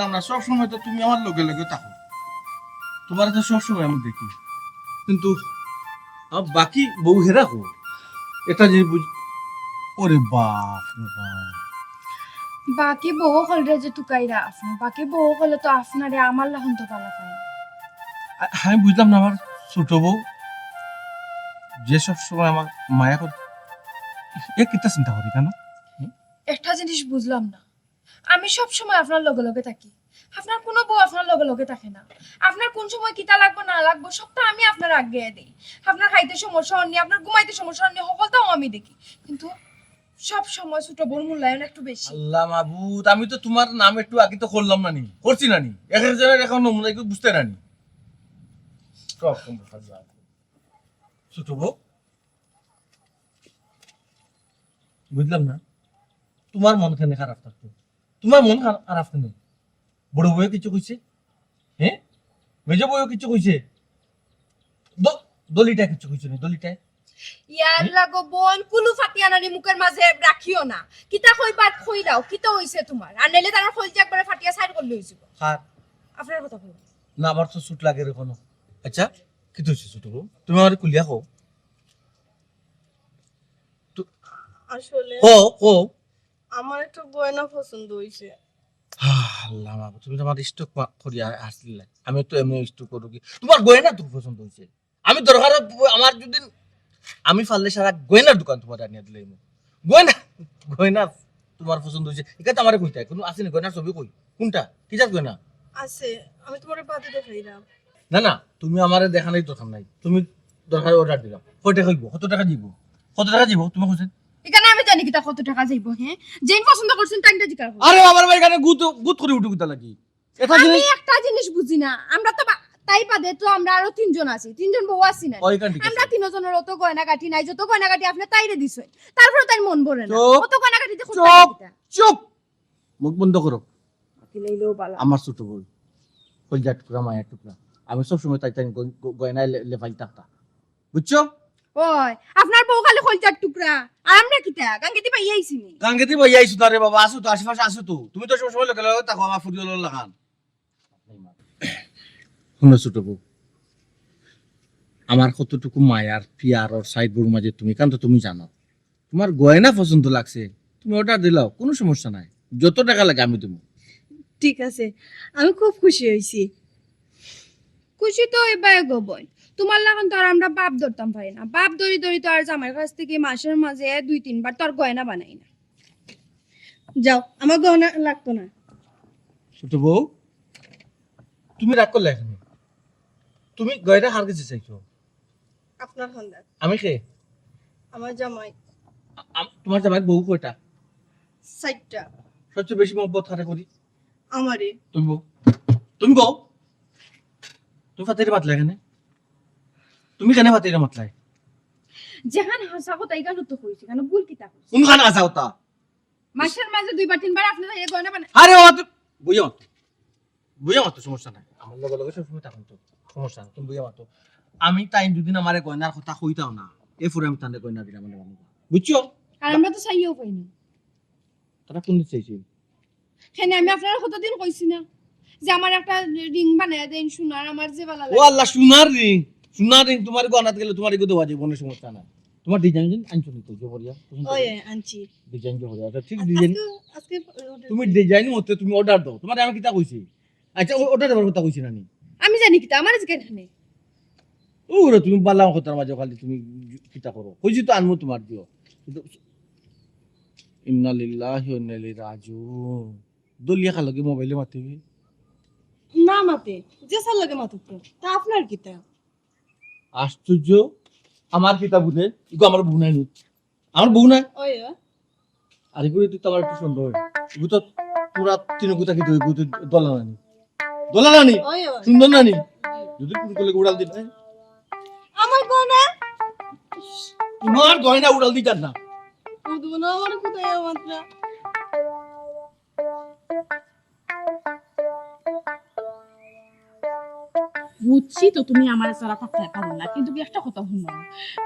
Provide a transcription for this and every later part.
বুঝলাম না, সব সময় তো তুমি আমার লগে লগে থাকো, তোমার তো সব সময় আমি দেখি, কিন্তু আমার বাকি বউ হেরা হো এটা যে বুঝ। ওরে বাপ রে বাপ, বাকি বউ হলরে যে টুকাইরা আপনি বাকি বউ হলে তো আপনারে আমার লাহন তো পালা পায়। আমি বুঝলাম না, আমার ছোট বউ যে সব সময় আমার মায়া করে, এ কিতা চিন্তা করি কেন? একটা জিনিস বুঝলাম না, আমি সব সময় আপনার লগে লগে থাকি, আপনার কোনো বউ আপনার লগে লগে থাকে না। আপনার কোন সময় কিতা লাগবে না লাগবে সবটা আমি আপনার আগে দিই। আপনার খাইতে সমস্যা হয়নি, আপনার ঘুমাইতে সমস্যা হয়নি, সকলটাও আমি দেখি, কিন্তু সব সময় ছোট বউর মূল্যায়ন একটু বেশি। আল্লাহ মাহবুদ, আমি তো তোমার নাম একটু আগে তো করলাম না নি, করছি না নি, এখন নমুনা একটু বুঝতে না নি। ছোট বউ, বুঝলাম না, তোমার মন কেন খারাপ থাকতো? তোমার মন খারাপ কেন? বড় বউয়ে কিছু কইছে? হ্যাঁ, মেজ বউয়ে কিছু কইছে? দলিটা কিছু কইছে না? দলিটায় ইয়ার লাগো বোন কুলু ফাতিয়া নানি মুখের মাঝে রাখিও না, কিতা কইবার কই দাও, কিতা হইছে তোমার, আর নেলে তার কইতে একবারে ফাটিয়া সাইড করলে হইছিল। খার আপনার কথা কই না, আমার তো সুট লাগে রে কোনো। আচ্ছা, কি হইছে ছোট বউ? তুমি আমার কুলিয়া কও। আসলে কও কও। আমার একটা গয়না পছন্দ হইছে। আল্লাহ মাহবুদ, তুমি তো আমার স্টক করিয়া আসলে, আমি তো এমনি স্টক করো কি? তোমার গয়না তো পছন্দ হইছে, আমি দরকার আমার যদি আমি পারলে সারা গয়নার দোকান তোমার আনিয়ে দিলে, গয়না গয়না তোমার পছন্দ হয়েছে, এখানে আমার কইতা কোনো আছে না? গয়নার ছবি কই, কোনটা কি যাস গয়না? আছে, আমি তোমার বাদে দেখাইলাম। না না, তুমি আমারে দেখানোর দরকার নাই, তুমি দরকার অর্ডার দিলাম, কয় টাকা হইব, কত টাকা দিব, কত টাকা দিব তুমি কইছেন? এখানে আমি জানি কিতা কত টাকা যাইব। হ্যাঁ, যেন পছন্দ করছেন তাইটা জিকার করুন। আরে বাবার ভাই, এখানে গুত গুত করে উঠু কিতা লাগি? এটা আমি জিনিস একটা জিনিস বুঝি না, আমরা তো তাই বাদে তো আমরা আরো তিনজন আছি, তিনজন বউ আছি না, ওইখান ঠিক আমরা আছে। তিনজনের অত গয়না কাটি নাই, যত গয়না কাটি আপনি তাইরে দিছেন, তারপরে তাই মন ভরে না, চুপ, অত গয়না কাটিতে খুব চুপ চুপ, মুখ বন্ধ করো। কিলাইলেও বালা। আমার ছোট বই কলজার টুকরা, মায়ের টুকরা, আমি সবসময় তাই তাই গয়নায় লেফাই থাকতাম, বুঝছো? ওই আপনার বউ খালি কলজার টুকরা, আর আমরা কিতা গাঙ্গেতি পাই আইছিনি। গাঙ্গেতি ভাই আইসু না রে বাবা, আসো তো, আশেপাশে আসো তো, তুমি তো সবসময় লোকে লোকে থাকো, আমার ফুরিয়ে লাগান। শুনো ছোট বউ, আমার কতটুকু মায়ার পিয়ার ওর সাইড বউর মাঝে তুমি, কারণ তো তুমি জানো তোমার গয়না পছন্দ লাগছে, তুমি অর্ডার দিলাও, কোনো সমস্যা নাই, যত টাকা লাগে আমি দেবো। ঠিক আছে, আমি খুব খুশি হয়েছি। খুশি তো এবার গবই, তোমার লাগান তো আর আমরা বাপ ধরতাম পারি না, বাপ ধরি ধরি তো আর জামাইয়ের কাছ থেকে মাসের মাঝে 2-3 বার তো আর গয়না বানাই না। যাও, আমার গহনা লাগতো না। ছোট বউ, তুমি রাগ করলে এখন, তুমি গয়না হার কাছে চাইছো? আপনার সন্ধান। আমি খে আমার জামাই তোমার জামাই বউ কয়টা? 4টা। সবচেয়ে বেশি মহব্বত খাটা করি আমারে তুমি বউ, তুমি বউ, তুমি ফাতেরে মাতলা এখানে, তুমি কেন ফাতেরে মাতলাই? যেখানে হাসা কথা এই গান তো কইছি, কেন ভুল কিতা কইছি? কোনখানে আসা হতা? মাসের মাঝে 2-3 বার আপনারা এই গয়না বানাই। আরে ও তো বুঝে মাতো, বুঝে মাতো, সমস্যা নাই, আমার লগে লগে সবসময় থাকুন তো, সমস্যা নাই, তুমি বুঝে মাতো। আমি তাই দুদিন আমার গয়নার কথা কইতাও না, এ ফুরে আমি তান্ডে গয়না দিলাম, বুঝছো? আর আমরা তো চাইও পাই না। তারা কোন দিন চাইছি? হেনে আমি আপনারা কতদিন কইছি না যে আমার একটা রিং বানায় দেন সোনার, আমার যে বালা ও লাগে। আল্লাহ, সোনার রিং, সোনার রিং তোমার গয়নাত গেলে তোমার এগুলো দেওয়া যাবে, কোনো সমস্যা নাই। তোমার ডিজাইন আনছো নি তো জবরিয়া? ওই আনছি। ডিজাইন জবরিয়া, ঠিক ডিজাইন। আজকে তুমি ডিজাইন মতে তুমি অর্ডার দাও, তোমার আমি কিতা কইছি? আচ্ছা, অর্ডার দেবার কথা কইছি না নি? আমি জানি কিতা আমার যে কেন ওরে তুমি বাল্লাম কথার মাঝে খালি তুমি কিতা করো, কইছি তো আনমু তোমার দিও, কিন্তু ইন্না লিল্লাহি ওয়া ইন্না ইলাইহি রাজিউন। দলিয়া খালকে মোবাইলে মাতিবি? না মাতে, যে সাল লাগে মাতুক তো, তা আপনার কিতা? আশ্চর্য, আমার কিতা বুঝে ইগো, আমার বউ নাই নি, আমার বউ নাই। ওই আর এগুলো তুই তো আমার একটু সুন্দর হয়, এগুলো তো পুরা তিন গুতা কি তুই দলা নানি, দলা নানি, ওই সুন্দর নানি, যদি পুরো করলে উড়াল দিল, আমার গহনা তোমার গয়না উড়াল দিতার না। বুঝবো না আমার কোথায় মাত্র। বুঝছি তো তুমি আমার সারা থাকতে পারো না, কিন্তু কি একটা কথা শুনো,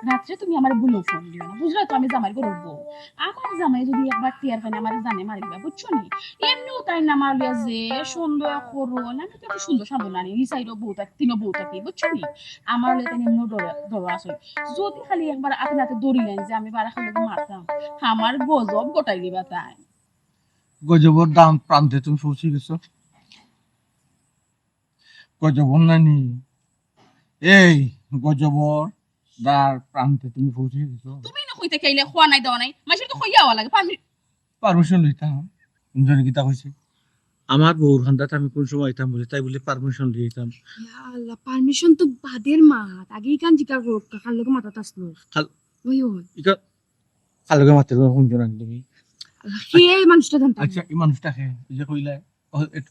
রাত্রে তুমি আমার বলেও ফোন দিও না, বুঝলে তো আমি জামাই করে উঠবো। আমার জামাই যদি একবার টিয়ার পানি আমার জানে মারিবা, বুঝছো নি? এমনিও তাই না মারলিয়া যে সুন্দর করো না, আমি তো একটু সুন্দর সাবো না এই সাইডও বউ থাকি তিনও বউ থাকি, বুঝছো নি? আমার তাই এমনিও ডর আসে। যদি খালি একবার আপনি হাতে দৌড়িলেন যে আমি বারা খালি মারতাম, আমার গজব গোটাই দিবা তাই। গজবর দাম প্রান্তে তুমি পৌঁছে গেছো। গজবর নানি, এই গজবর দার প্রান্তে তুমি পৌঁছে গেছো। তুমি না কইতে খাইলে খোয়া নাই দেওয়া নাই, মাসে তো খইয়া হওয়া লাগে পারমিশন লইতাম, জনে গীতা কইছে আমার বউর খান্দাতে আমি কোন সময় আইতাম বলে, তাই বলে পারমিশন দিয়ে দিতাম। ইয়া আল্লাহ, পারমিশন তো বাদের মাত, আগেই কান জিকার করুক কাকার লোকে মাথাত আসলো। খাল- ওই ওই ইকা কালকে মাত্র শুনছো না তুমি? কে এই মানুষটা জানতাম আচ্ছা এই মানুষটাকে এই যে কইলাই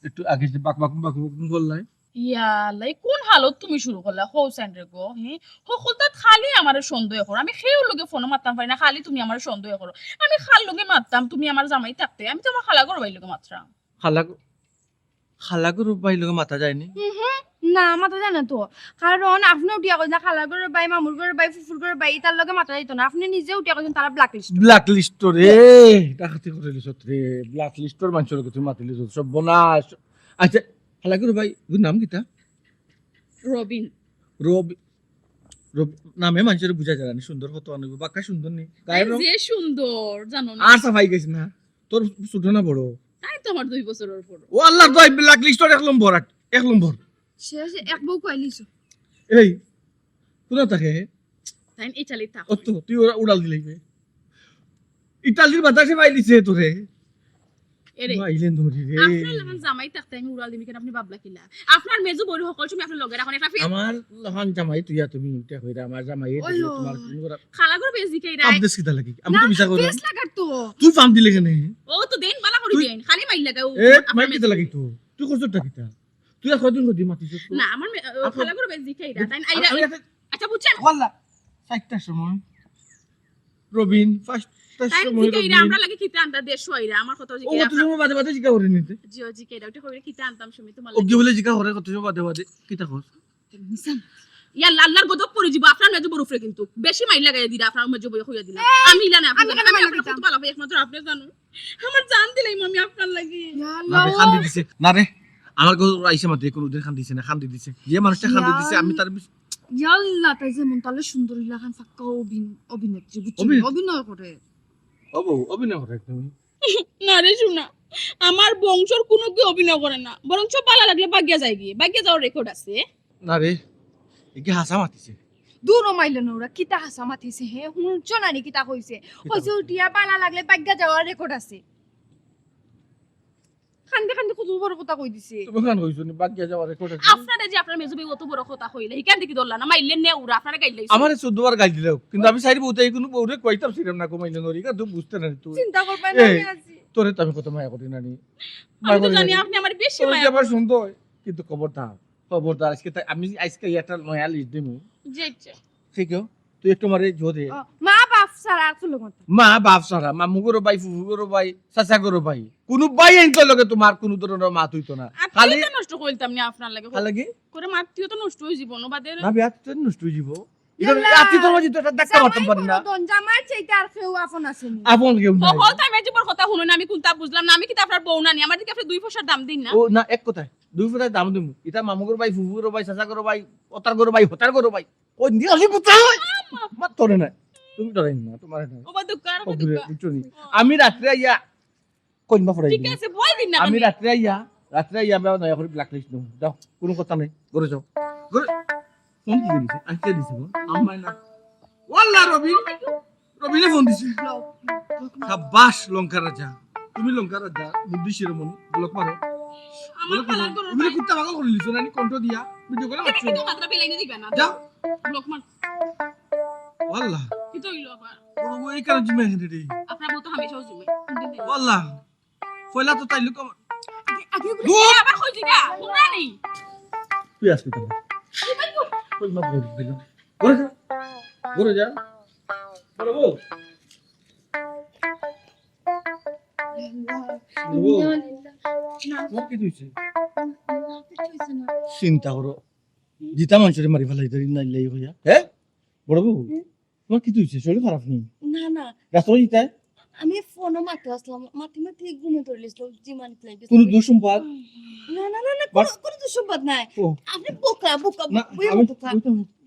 একটু আগে যে বাক বাক বাক বাক বললাই, ইয়ালাই কোন হালত তুমি শুরু করলা হো সেন্টার গো? হ্যাঁ হকলতা খালি আমার সন্দেহ করো, আমি খেয়েও লোকে ফোন মারতাম পারি না, খালি তুমি আমার সন্দেহ করো। আমি খাল লোকে মারতাম, তুমি আমার জামাই থাকতে আমি তো আমার খালা করো ভাই লোকে মাত্রাম। খালাগুর বাই লোকে মাথা যায়নি। না মাথা যায় না তো, কারণ আপনি উঠিয়া কইছেন খালার ঘরের বাই, মামুর ঘরের বাই, ফুফুর ঘরের বাই, তার লগে মাথা যাইতো না। আপনি নিজে উঠিয়া কইছেন তারা ব্ল্যাক লিস্ট। ব্ল্যাক লিস্ট রে ডাকাতি করে লিসত রে, ব্ল্যাক লিস্টর মানুষের লোকে তুমি মাতি লিসত সব বনাস। আচ্ছা খালাগুর বাই ওর নাম কিতা? রবিন। রবি নামে মানুষের বুঝা যায় না, সুন্দর কত অনেক বাক্কা সুন্দর নেই গায়ের রং যে সুন্দর জানো না, আর সাফাই গেছ না, তোর ছোট না বড়? তাই তো আমার 2 বছরের পর। ও আল্লাহ দয় ব্ল্যাক লিস্টর এক নম্বর। সে এক বউ কইলিছ। এই কোথা থাকে? তাই ইটালি থাক ও তো তুই ওরা উড়াল দিলি ইতালির বাতাসে পাইলিছে তোরে এরে মাইলেন ধরি রে। আপনার লাগান জামাই থাকতে আমি উড়াল দিমি কেন? আপনি বাবলা কিলা আপনার মেজু বড় সকল সময় আপনার লগে রাখুন, এটা আমার লহান জামাই তুই তুমি উঠে কইরা আমার জামাই ওই ও। তোমার কোন করা খালা করে বেজি কে রাই। পাপ দেশ কিতা লাগি আমি তো বিচার করব। ফেস লাগার তো। তুই পাম দিলে কেন? ও তো দেন বালা করে দেন, খালি মাইল লাগাও এ আপনার মাই কিতা লাগি তো তুই করছটা কিতা? তুই আর কয়দিন কদি মাতিছ তো? না আমার খালা করে বেজি কে রাই তাই আইরা। আমি আচ্ছা বুঝছেন ওয়াল্লাহ 4টার সময় রবিন 5টার তাই সময় জিকে রবিন আমরা লাগে খিতে আনতা দেশ হইরা আমার কথা ও জিকে কত সময় বাদে বাদে জিকা করে নিতে জিও জিকে ওটা কইরা খিতে আনতাম শুমি তোমার ও কি বলে জিকা করে কত সময় বাদে বাদে কিতা কর? ইয়া আল্লাহর গজব পড়ে যাব আপনার মেজু বড় উপরে, কিন্তু বেশি মাইল লাগাই দিরা আপনার মেজু বড় হইয়া দিনা। আমি ইলা না আমি কেন মাইল আপনার দিতাম? কত ভালো ভাই একমাত্র আপনি জানো, আমার জান দিলাই আমি আপনার লাগি। ইয়া না রে আল্লাহ। খান্দি দিছে না রে, আমার গো আইসা মাতে কোন ওদের খান্দি দিছে না, খান্দি দিছে যে মানুষটা খান্দি দিছে আমি তার ইয়া আল্লাহ, তাই যেমন তাহলে সুন্দর ইলাখান ফাক্কা অভিনেত্রী বুঝছেন, অভিনেত্রী? অভিনয় করে। অভিনয় করে তুমি। না রে শোনা, আমার বংশর কোনো কি অভিনয় করে না, বরং সব ভালো লাগলে বাগিয়া যায় গিয়ে, বাগিয়া যাওয়ার রেকর্ড আছে। না রে একে হাসা মাতিছে দূর মাইলে না ওরা কিতা হাসা মাতিছে হে হুঁচ নানি কিতা কইছে, কইছে উঠিয়া বালা লাগলে বাগ্যা যাওয়ার রেকর্ড আছে। খান্দে খান্দে কত বড় কথা কই দিছে। তুমি খান কইছো নি বাগিয়া যাওয়ার রেকর্ড আছে? আপনারা যে আপনার মেজুবি অত বড় কথা কইলে হিকান দেখি দল্লা না মাইলে নে উড়া আপনারা গাইলে আমার 14 বার গাল দিলেও কিন্তু আমি সাইড বউতে কোনো বউরে কইতাম ছিলাম না কমাইলে নরি কা তুই বুঝতে না তুই চিন্তা করবেন না, আমি এই, আছি। তোরে তো আমি কত মায়া করি নানি আমি তো জানি আপনি আমার বেশি তোর মায়া যে আবার সুন্দর কিন্তু খবরদার আজকে আমি আজকে একটা নয়া লিস্ট দিমু যেটা ঠিক আছে তুই একটু মারে জোরে ও, মা বাপ সারা আর চলো কথা। মা বাপ সারা মামুগোর ভাই ফুফুগোর ভাই চাচাগোর ভাই কোনো ভাই আইতো লগে তোমার কোনো ধরনের মাত হইতো না খালি আপনি তো নষ্ট কইতাম না আপনার লাগে খালি করে মাত্রিও তো নষ্ট হই জীবন বাদে। না বিয়া তো নষ্ট হয়ে যাব এটা ইয়াল্লা। রাতি তোমার যদি একটা ধাক্কা মারতাম পারি না জামাই চাইতে আর কেউ আপন আসেনি। আপন কেউ নাই সকল তাই মেজুবর কথা শুনুন, আমি কোনটা বুঝলাম না, আমি কি আপনার বউ না নি, আমার দিকে আপনি 2 পয়সার দাম দিন না। ও না এক কথায় দুই ফুটায় দাম দিমু এটা মামুগোর ভাই ফুফুগোর ভাই চাচাগোর ভাই ওতার গরু ভাই হতার গরু ভাই ওই দিয়ে আসি কোথায় মাত তোরে না তুমি তোরে না তোমার না ও বাদ দুকার ও ঘুরে বুঝছো নি আমি রাত্রে আইয়া কইবা ফরাই ঠিক আছে ভয় দিন না আমি তুমি। রাত্রে আইয়া আমি নয়া করে ব্ল্যাক লিস্ট নেব যাও কোনো কথা নাই ঘরে যাও ঘরে ফোন কি দিছে আজকে দিছে আমায় না ওয়াল্লাহ রবিনে ফোন দিছে সাবাস লঙ্কা রাজা তুমি লঙ্কা রাজা বুদ্ধি শিরোমণি ব্লক মারো আমার খালার ঘর তুমি কুত্তা পাগল করে লিছো নানি কণ্ঠ দিয়া ভিডিও করে এটা মারছো কিন্তু মাত্রা পেলাইনে দিবেন না। যাও ব্লক মার ওয়াল্লাহ কি তো হইলো আবার বড় এই কারণে জিমে হেঁটে রে আপনার বউ তো হামেশা জিমে। ওয়াল্লাহ ফয়লা তো তাই লোক আগে আবার কই দিগা শুনা নেই। তুই আসবি তাহলে কই মা বল দিল ঘরে যা ঘরে যা ঘরে বল চিন্তা করো জিতা মানুষের মারি ফেলাই ধরি নাই লাই হইয়া হ্যাঁ বড় বউ তোমার কি হইছে শরীর খারাপ নেই না না রাস্তা জিতায় আমি ফোনও মারতে আসলাম মাটি মাটি ঘুমে ধরলিছিল জিমান প্লাই কোন দুঃসম্পাদ না না না না বাস- কোনো দুঃসংবাদ নাই ও আপনি বোকা বোকা না বইয়া আমি বোকা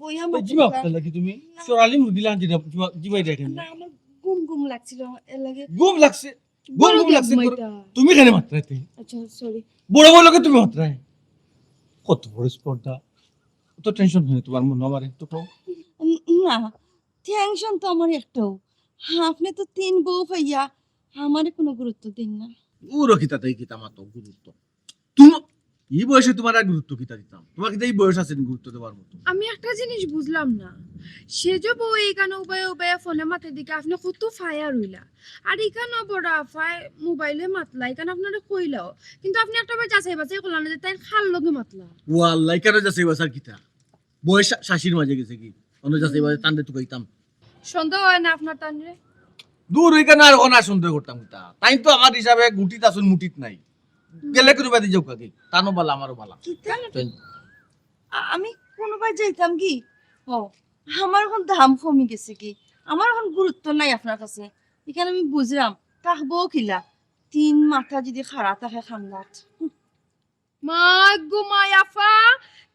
বইয়া জিমা বোকা আপনার লাগি তুমি সরালি মুরগি লান জিমাই দেখেন না আমার ঘুম ঘুম লাগছিল এর লাগে ঘুম লাগছে ঘুম ঘুম লাগছে ঘুমাইতা। তুমি কেন মাত্রাতে আচ্ছা সরি বড় বড় লোকে তুমি মাত্রায় কত বড় স্পর্ধা তো টেনশন হয় তোমার মন আমারে তো কও না টেনশন তো আমার একটাও আপনি তো 3 বউ ভাইয়া আমারে কোনো গুরুত্ব দিন না পুরো কিতা তাই কিতা মাতো গুরুত্ব তুমি এই বয়সে তোমার আর গুরুত্ব কিতা দিতাম তোমার কিতা এই বয়স আছে নি গুরুত্ব দেওয়ার মতো আমি একটা জিনিস বুঝলাম না সে যে বউ এইখানে উবায় উবায় ফোনে মাথার দিকে আপনি কত ফায়ার হইলা আর এখানে বড় আফাই মোবাইলে মাতলা এখানে আপনারা কইলাও কিন্তু আপনি একটা বার যাচাই বাছাই করলেন না যে তাই খাল লগে মাতলা ওয়াল্লাই কেন যাচ্ছে বাসার কিতা বয়স শাশির মাঝে গেছে কি অন্য যাচ্ছে বাজে টানতে তো কইতাম সন্দেহ হয় না আপনার তানরে দূর হইকানে আর ওখানে সন্দেহ করতাম কিতা তাই তো আমার হিসাবে গুটিত আসুন মুটিত নাই গেলে করে বাদি যাও কাকি তানো বালা আমারও বালা আমি কোনোবার যাইতাম কি ও আমার এখন দাম কমে গেছে কি আমার এখন গুরুত্ব নাই আপনার কাছে এখানে আমি বুঝলাম থাকবো কিলা 3 মাথা যদি খাড়া থাকে খান্দাত মা গো মায়াফা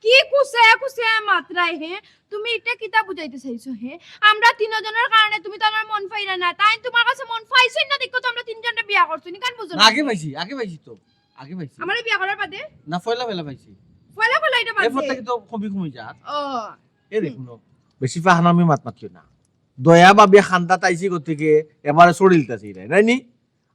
কি কুছে কুছে মাত্রাই হে তুমি এটা কিতা বুঝাইতে চাইছো হে আমরা তিনজনের কারণে তুমি তো আমার মন ফাইরা না তাই তোমার কাছে মন ফাইছেন না দেখো তো আমরা তিনজনে বিয়া করছি নি কান বুঝো না, আগে পাইছি তো আগে পাইছি আমারে বিয়া করার বাদে না ফয়লা পাইছি ফলা ফলা এটা এরপর বাদে থেকে তো কমই যা ও এ দেখুন বেশি ফাহানামি মাত মাতিও না দয়া বাবে খান্দা তাইছি গতিকে এবারে চড়িলতাছি নাই নি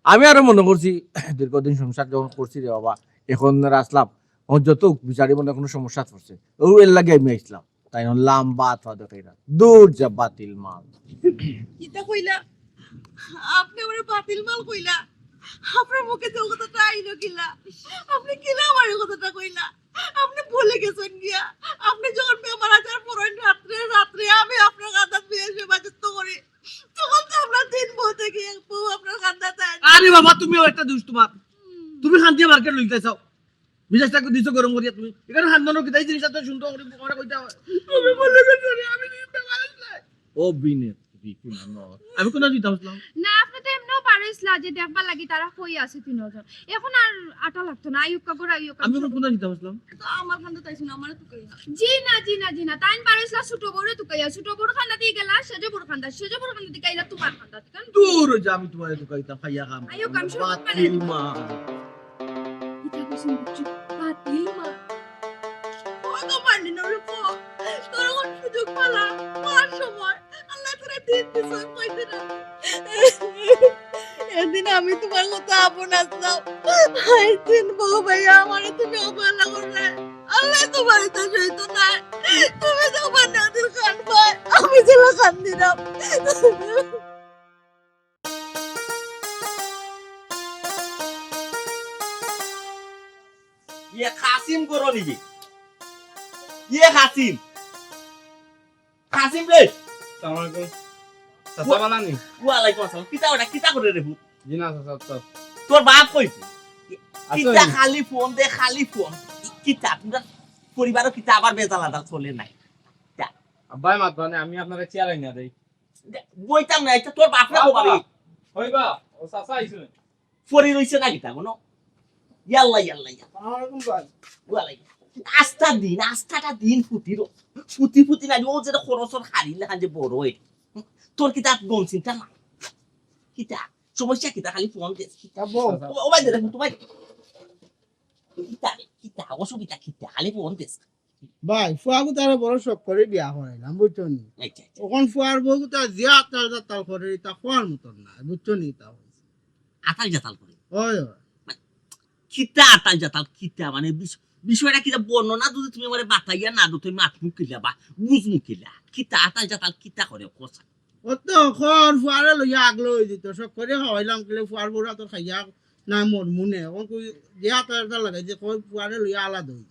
আমি আরো মনে করছি দীর্ঘদিন সংসার যখন করছি রে বাবা এখন আসলাম যত বিচারি মনে কোনো সমস্যা পড়ছে ও এর লাগে আমি আসলাম তাই লম্বা আথা দেখাই না দূর যা বাতিল মাল কিতা কইলা আপনি ওরে বাতিল মাল কইলা আপনার মুখে যে কথাটা আইলো কিলা আপনি কিলা আমার কথাটা কইলা আপনি ভুলে গেছেন গিয়া আপনি যখন বেমার আজার পড়েন রাত্রে আমি আপনার কাঁদা পেয়ে বাজেত করি তখন তো আমরা 3 বউ থেকে এক বউ আপনার কাঁদা তাই আরে বাবা তুমিও একটা দুষ্ট তোমার তুমি শান্তি মার্কেট লইতে চাও বিশেষটাকে দিছো গরম করিয়া তুমি এখানে হান্দানো কি তাই জিনিসটা তো শুনতে করি পরে কইতা তুমি বলে গেছো আমি বেমার নাই ও বিনে আমি কোন দিতাম না আপনি তো এমনও পারিসলা যে দেখবা লাগি তারা কই আছে তিনজন এখন আর আটা লাগতো না আইয়ুব কাগর আইয়ুব আমি কোন দিতাম আমার কাঁদা তাইছ না আমারে তো কইলা জি না তাইন পারিসলা ছোট বড় তুকাইয়া ছোট বড় খান্ডা দিয়ে গেলা সেজে বড় খান্ডা দিয়ে গাইলা তোমার খান্ডা কারণ দূর যা আমি তোমারে দুকাইতাম খাইয়া খাম আইয়ো কাম শুরু করতে বাতিল মা এটা কইছেন বুঝছো বাতিল মা ও তো মানি না রে পো তোর কোন সুযোগ পালা মার সময় আল্লাহ তোরে দিন দিছন কইতে না এদিন আমি তোমার কথা আপন আসলাম আই 3 বউ ভাইয়া আমারে তুমি অবহেলা করলে আল্লাহ তোমার তো সইতো না তুমি তো বানাদিল খান ভাই আমি যেলা খান দিলাম ये कासिम करो निजी ये कासिम रे Assalamualaikum. Sasa mana nih? ওয়ালাইকুম আসসালাম কিতা করে রে ভূত Jina sasa. তোর বাপ কইছে Aso কিতা ini. খালি ফোন কিতা তোমরা পরিবারও কিতা আবার বেজালাটা চলে নাই Abai mat bane আমি আপনারে চেয়ার আইনা দেই। বইতাম না এটা তোর বাপ না বাড়ি হইবা ও সাসা আইছে। পরি রইছে না কিতা কোনো ইয়াল্লা আসসালামু ভাই। ওয়ালাইকুম আস্থাটা দিন ফুটি না ও যেটা খরচর হারিলে খান যে বড় হয়ে তোর কিতা গম চিন্তা না কিতা সমস্যা কিতা খালি ফোন দিস Kabo. ও ভাই দেখো তোমার কিতা অসুবিধা কিতা খালি ফোন দিস ভাই ফুয়াগু তার বড় শখ করে বিয়া করাইলাম বুঝছো নি ওখান ফুয়ার বউ তা জিয়া তার করে তা ফুয়ার মতন না বুঝছো নি তা আতাল জাতাল করে ওই কিতা আতাল জাতাল কিতা মানে বিষয়টা কিতা বর্ণনা যদি তুমি মানে বাতাইয়া না দো তুমি মাত মুকিলা বা বুঝ মুকিলা কিতা আতাল জাতাল কিতা করে কোসা ও তো খন ফুয়ারে লইয়া আগলো হই দিত শখ করে খাওয়াইলাম কেলে ফুয়ার বউরা তো খাইয়া না মোর মুনে ওখান কই জিয়া তার লাগাই যে কই ফুয়ারে লইয়া আলাদা হই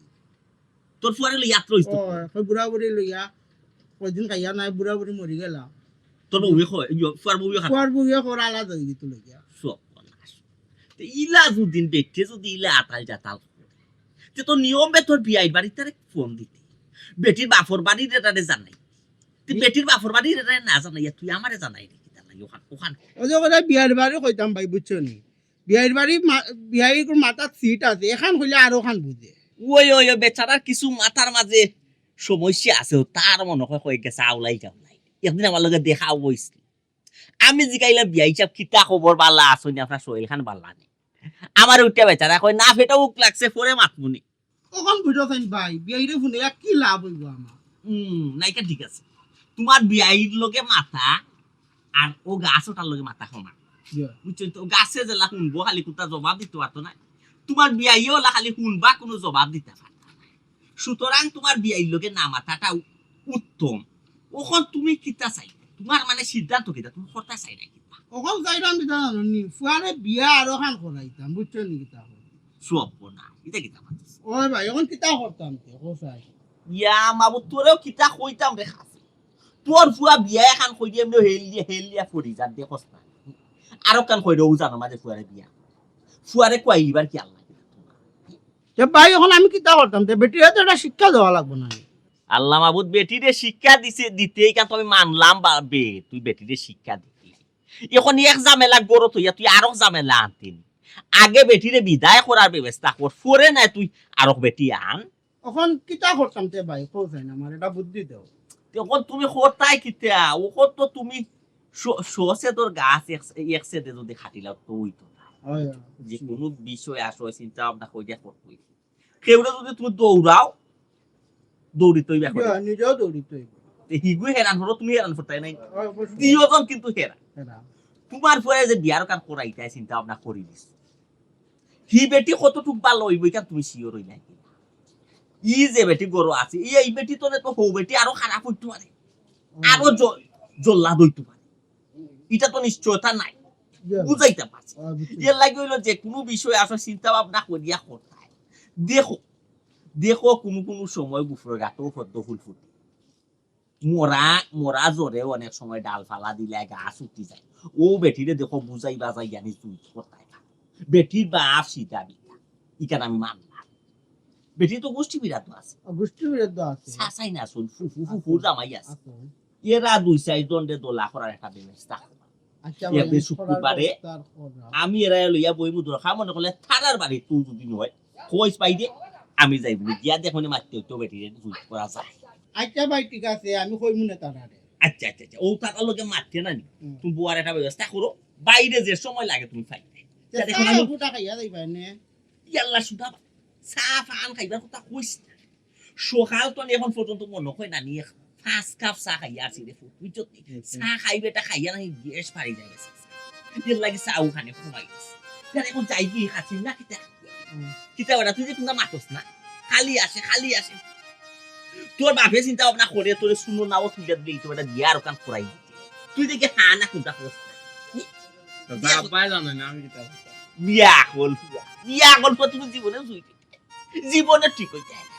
তোর ফুয়ারে লই ইয়াত্রা হইতো ও কই বুড়া বুড়ি লইয়া কয়দিন খাইয়া নাই বুড়া বুড়ি মরি গেলা তোর বউয়ে কয় ফুয়ার বউয়ে খায় ফুয়ার বউয়া কর আলাদা হই দিত লইয়া সব বলাস তে ইলা যদিন দেখতে যদি ইলা আতাল জাতাল তে তো নিয়মে তোর বিয়াই বাড়ি তারে ফোন দিতে বেটির বাপর বাড়ির এটারে জানাই তুই বেটির বাপর বাড়ির এটারে না জানাইয়া তুই আমারে জানাই নাকি জানাই ওখান ওখান ওই যে কথা বিয়ার বাড়ি কইতাম ভাই বুঝছো নি বিয়ার বাড়ি বিয়ার মাথার সিট আছে এখান হইলে আরো খান বুঝে ওই ওই ওই বেচারার কিছু মাথার মাঝে সমস্যা আছে তার মনে হয় হয়ে গেছে আউলাই টাউলাই একদিন আমার লগে দেখা হইছিল আমি জিগাইলাম বিয়া হিসাব কিতা খবর বালা আসনি আপনার সোহেল খান বালা নেই আমার উঠে বেচারা কয় না ফেটা উক লাগছে পরে মাতমুনি কখন বুঝছেন ভাই বিয়াইরে শুনে কি লাভ হইব আমার নাইকা ঠিক আছে তোমার বিয়াইর লগে মাথা আর ও গাছ ওটার লগে মাথা সমান বুঝছো তো গাছে জেলা শুনবো খালি কোথা জবাব দিতে পারতো না তোমার বিয়াইও ওলা খালি শুনবা কোনো জবাব দিতে পারতো না সুতরাং তোমার বিয়াইর লগে না মাথাটা উত্তম ওখন তুমি কিতা চাই তোমার মানে সিদ্ধান্ত কিতা তুমি করতে চাই না কিতা কখন যাইতাম দিতা জানি ফুয়ারে বিয়া আরো খান করাইতাম বুঝছো নি কিতা সব না এটা কিতা পাচ্ছিস ওই ভাই এখন কিতা করতাম তে কোসাই ইয়া মাবু তোরেও কিতা কইতাম রে খাসি তোর ফুয়া বিয়া এখন কই দিয়ে এমনি হেলিয়া ফরি যা দেখছ না আরো কান কই দেও জানো মাঝে ফুয়ারে বিয়া ফুয়ারে কই এবার কি আল্লাহ যে ভাই এখন আমি কিতা করতাম তে বেটির হাতে একটা শিক্ষা দেওয়া লাগবে না আল্লাহ মাবুদ বেটিরে শিক্ষা দিছে দিতেই কেন আমি মানলাম বা বে তুই বেটিরে শিক্ষা দিতি এখন এক ঝামেলা গরত হইয়া তুই আরো ঝামেলা আনতিন আগে বেটিরে বিদায় করার ব্যবস্থা কর ফরে না তুই আরো বেটি আন এখন কিতা করতাম তে ভাই কোসাই না আমার এটা বুদ্ধি দাও তখন তুমি হতাই কিতা ওখন তো তুমি সসে তোর গাছ একসেদে যদি খাটিলাও তো ওই তো যে কোনো বিষয় আসো চিন্তা ভাবনা কইয়া করতেই কেউরা যদি তুমি দৌড়াও দৌড়িতেই ব্যাপার নিজেও দৌড়িতে হিগুই হেরান হলো তুমি হেরান করতে নাই দুইজন কিন্তু হেরা তোমার পরে যে বিয়ার কান করাইতে চিন্তা ভাবনা করি দিস হি বেটি কতটুক ভালো হইব কেন তুমি শিওর হই নাই ই যে বেটি গরু আছে এই বেটি তো হৌ বেটি আরো খারাপ হইতে পারে আরো জল্লা দইতে পারে এটা তো নিশ্চয়তা নাই বুঝাইতে পারছি এর লাগে হইলো যে কোনো বিষয় আসলে চিন্তা ভাবনা করিয়া করতে দেখো দেখো কোনো কোনো সময় গুফরের গাতেও পদ্ম ফুল ফুটে মরা জ্বরে অনেক সময় ডাল ফালা দিলে গাছ উঠি যায় ও বেটিরে দেখো বুঝাই বাজাই জানি তুই করতে বেটির বাপ সীতা বিটা ইকান আমি মানলাম বেটি তো গোষ্ঠী বিরাট আছে গোষ্ঠী বিরুদ্ধে আছে চাচাই না শুন ফুফু জামাই আছে এরা দুই চারজন দোলা করার একটা ব্যবস্থা একদিন শুক্রবারে আমি এরা লইয়া বইমু দরকার মনে করলে থানার বাড়ি তুই যদি নয় কইস পাই দে আমি যাই বলি গিয়া দেখো মারতে তো বেটিরে জুই করা যায় আচ্ছা ভাই ঠিক আছে আমি কইমু না তারারে আচ্ছা আচ্ছা আচ্ছা ও তার লগে মারতে না নি তুমি বুয়ার একটা ব্যবস্থা করো বাইরে যে সময় লাগে তুমি পাইতে দেখো আমি ফুটা খাইয়া যাইবা নে ইয়াল্লা সুদা সাফ আন খাইবার কথা কইস সকাল তো এখন পর্যন্ত মনে হয় না নিয়ে ফার্স্ট কাপ চা খাইয়া আসি রে বুঝছো চা খাইবে এটা খাইয়া নাই গ্যাস পারি যায় গেছে এর লাগে চাও খানে ঘুমাই গেছে তার এখন যাই কি খাচ্ছি না কিতা কিতা ওরা তুই যে তুমি মাতস না খালি আসে তোর বাপে চিন্তা ভাবনা করে তোর শুনো নাও তুই দিই তো এটা দিয়া আর কান করাই তুই দেখে হা না কোনটা করছ বাবাই জানে না আমি কিতা বিয়া গল্প তুমি জীবনে জুইতে জীবনে ঠিক হয়ে যায় না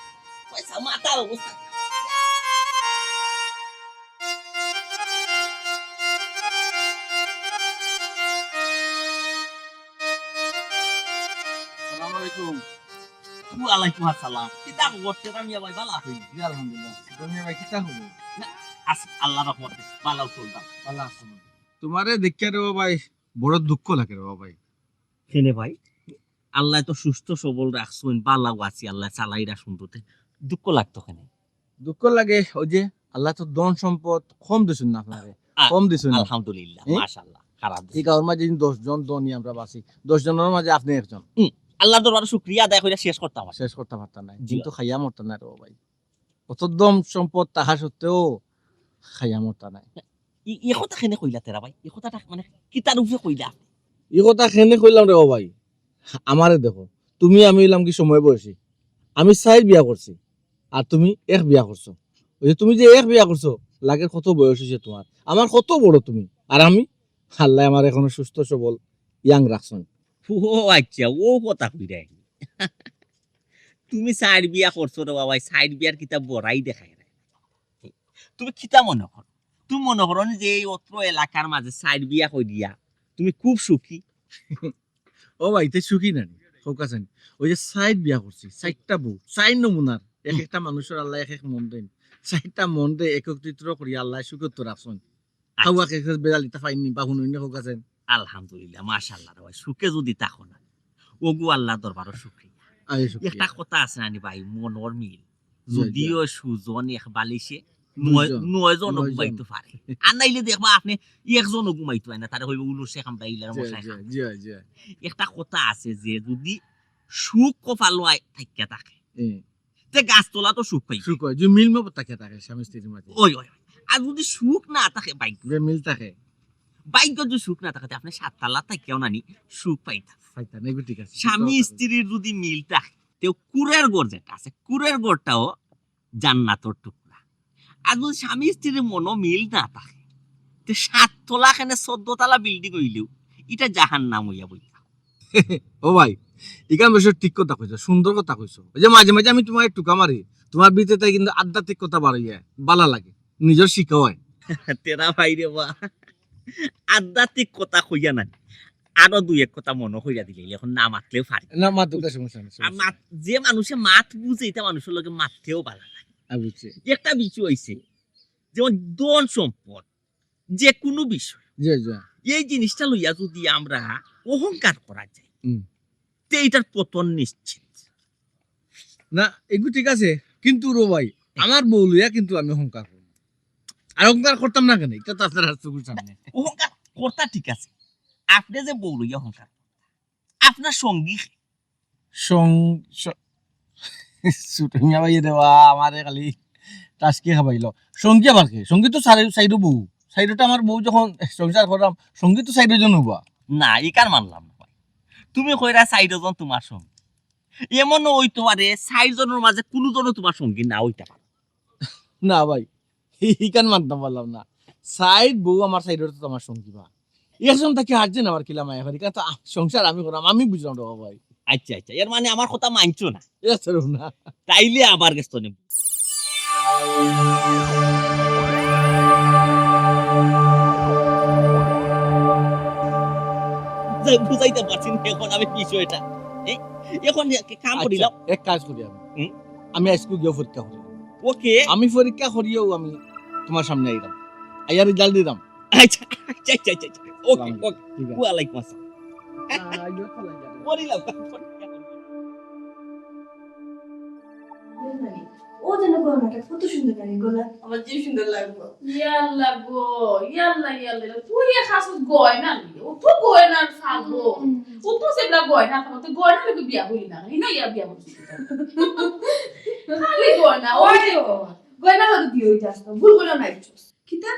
পয়সা মাতার অবস্থা আসসালামু আলাইকুম ওয়ালাইকুম আসসালাম কিতা করতে আমি ভাই ভালো আছি আলহামদুলিল্লাহ তুমি ভাই কিতা হবো আল্লাহ রহমতে ভালো চলতাম ভালো আছো তোমারে দেখে রে ভাই বড় দুঃখ লাগে রে ভাই কেনে ভাই আল্লাহ তো সুস্থ সবল রাখছেন ভালো আছি আল্লাহ চালাইরা শুনতে দুঃখ লাগতো কেন দুঃখ লাগে ওই যে আল্লাহ তো ধন সম্পদ কম দিছেন না আপনারে কম দিছেন না আলহামদুলিল্লাহ মাশাআল্লাহ খারাপ এই কারণ মাঝে 10 জন ধনী আমরা বাসি 10 জনের মাঝে আপনি একজন আল্লাহ দরবারে শুকরিয়া আদায় করে শেষ করতে হবে শেষ করতে পারতাম না কিন্তু খাইয়া মরতাম না রে ভাই কত দম সম্পদ তাহা সত্ত্বেও খাইয়া মরতাম না এই কথা কেনে কইলা তেরা ভাই এই কথাটা মানে কিতার উপরে কইলা এই কথা কেনে কইলাম রে ভাই আমারে দেখো তুমি আমি হইলাম কি সময় বয়সী আমি 4 বিয়া করছি আর তুমি 1 বিয়া করছো ওই যে তুমি যে 1 বিয়া করছো লাগে কত বয়স হইছে তোমার আমার কত বড় তুমি আর আমি আল্লাহ আমার এখনো সুস্থ সবল ইয়াং রাখছেন ও আচ্ছা ও কথা কইরা তুমি সাইড বিয়া করছো রে বাবা সাইড বিয়ার কিতাব বড়াই দেখায় না তুমি কিতা মনে করো তুমি মনে করো যে এই অত্র এলাকার মাঝে সাইড বিয়া কই দিয়া তুমি খুব সুখী ও ভাই তে সুখী না হোক আছেন ওই যে 4 বিয়া করছি 4টা বউ 4 নমুনার এক একটা মানুষের আল্লাহ এক এক মন দেন, চারটা মন দে একত্রিত করি আল্লাহ সুখত তো রাখছেন। খাওয়া খেয়ে বেড়ালিতে পাইনি বা হুনুন হোক আছেন। আলহামদুলিল্লাহ মাশাআল্লাহ রে ভাই সুখে যদি থাকো না ওগু আল্লাহ দরবারও শুকরিয়া। একটা কথা আছে নানি ভাই মনের মিল যদিও সুজন এক বালিশে নয়জন ঘুমাইতে পারে আর নাইলে দেখবা আপনি একজন ঘুমাইতে হয় না তারে হইব উলুসে খাম বাইলার মশাই খাম। একটা কথা আছে যে যদি সুখ কপাল থাকিয়া থাকে তে গাছতলা তো সুখ পাই সুখ হয় যে মিল মত থাকে থাকে স্বামী স্ত্রীর মাঝে। ওই ওই আর যদি সুখ না থাকে ভাগ্য যে মিল থাকে ভাগ্য যদি সুখ না থাকে আপনি সাততলা থাকিও নানি সুখ পাইতা পাইতা নেগু ঠিক আছে। স্বামী স্ত্রীর যদি মিল থাকে তেও কুরের ঘর যেটা আছে কুরের ঘরটাও জান্নাতর টুকরা। আর যদি স্বামী স্ত্রীর মনো মিল না থাকে তে 7 তলা খানে 14 তলা বিল্ডিং হইলেও এটা জাহান্নাম হইয়া বইতা। ও ভাই ইকান বছর ঠিক কথা কইছো, সুন্দর কথা কইছো। ওই যে মাঝে মাঝে আমি তোমার টুকা মারি, তোমার ভিতরে তাই কিন্তু আধ্যাত্মিক কথা বাড়িয়ে বালা লাগে, নিজের শিক্ষা হয়। তেরা ভাই রে বা আধ্যাত্মিক কথা কইয়া না আরো দুই এক কথা মনে হইয়া দিলে এখন না মাতলেও পারি না মা দুটা সমস্যা নেই। আর যে মানুষে মাত বুঝে এটা মানুষের লগে মাততেও ভালো লাগে। আমি বুঝছি। একটা বিষয় হইছে যেমন ধন সম্পদ যে কোনো বিষয় জি জি এই জিনিসটা লইয়া যদি আমরা অহংকার করা যায় হুম। তে এটার পতন নিশ্চিত। না এগুলো ঠিক আছে, কিন্তু রো ভাই আমার বউ লইয়া কিন্তু আমি অহংকার করি আর অহংকার করতাম না কেন, এটা তো আপনার চোখের সামনে। অহংকার করতা ঠিক আছে, আপনি যে বউ লইয়া অহংকার আপনার সঙ্গী সুটমিয়া ভাই দেওয়া আমারে খালি টাসকে খাবাইলো। সঙ্গী আবার কে? সঙ্গী তো সাইডো বউ, সাইডোটা আমার বউ যখন সংসার করলাম সঙ্গী তো সাইডো জন হবা না ইকার মানলাম না ভাই। তুমি কইরা 4 জন তোমার সঙ্গী, এমন হইতে পারে 4 জনের মাঝে কোনো জন তোমার সঙ্গী না হইতে পারে। না ভাই ইকান মানতাম পারলাম না, সাইড বউ আমার সাইডো তো আমার সঙ্গী বা একজন তাকে হারছেন আমার কিলা মায়া করি তো সংসার আমি করলাম আমি বুঝলাম রে ভাই। আচ্ছা আচ্ছা এর মানে আমার কথা মানছো না, এছাড়া না তাইলে আবার গেছ নেব। বুঝাইতে পারছি না এখন আমি বিষয়টা এখন কাম করিলাম। এক কাজ করি আমি হুম? আমি স্কুল গিয়ে পরীক্ষা করি, ওকে আমি পরীক্ষা করিও আমি তোমার সামনে আইলাম আইয়া রেজাল্ট দিলাম। আচ্ছা আচ্ছা আচ্ছা আচ্ছা ওকে ওকে ঠিক আছে ওয়ালাইকুম আসসালাম করিলাম ও যেন গহনাটা কত সুন্দর লাগে গোলা, আমার যে সুন্দর লাগবে। ইয়াল্লা গো ইয়াল্লা ইয়াল্লা তুই খাসুস গয়না নি ও তো গয়না ফাগো ও তো সেটা গয়না ফাগো তো গয়না লগে বিয়া হইলি না না ইয়া বিয়া হইছি খালি গয়না ওই গয়না লগে বিয়ে হইতে আসতো, ভুল করে নাইছস। কিতা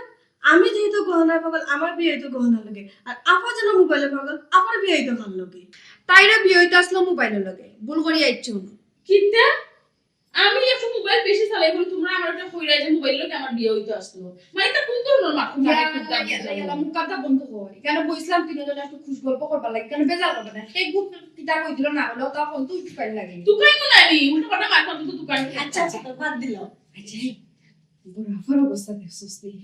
আমি যেহেতু গহনা পাগল আমার বিয়ে হইতো গহনা লাগে, আর আপা যেন মোবাইলে পাগল আমার বিয়ে হইতো ভালো লাগে। তাইরা বিয়ে হইতে আসলো মোবাইলের লগে, ভুল করি আইছো না। কিতে আমি একটু মোবাইল বেশি চালাই বলি তোমরা আমার একটা কইরা যে মোবাইল লগে আমার বিয়ে হইতে আসলো মানে এটা কোন ধরনের মাথা ইয়ালা মুকাটা বন্ধ কর, কেন বইছিলাম তিনজনে একটু খুশ গল্প করবার লাগে, কেন বেজার করবে না। এই বুক কিতা কই দিল না হলো তা কোন তুই পাই লাগে দোকান কোনানি উল্টা পাল্টা মাথা তো দোকান। আচ্ছা আচ্ছা বাদ দিলাম। আচ্ছা বরাবর অবস্থা দেখছস তুই।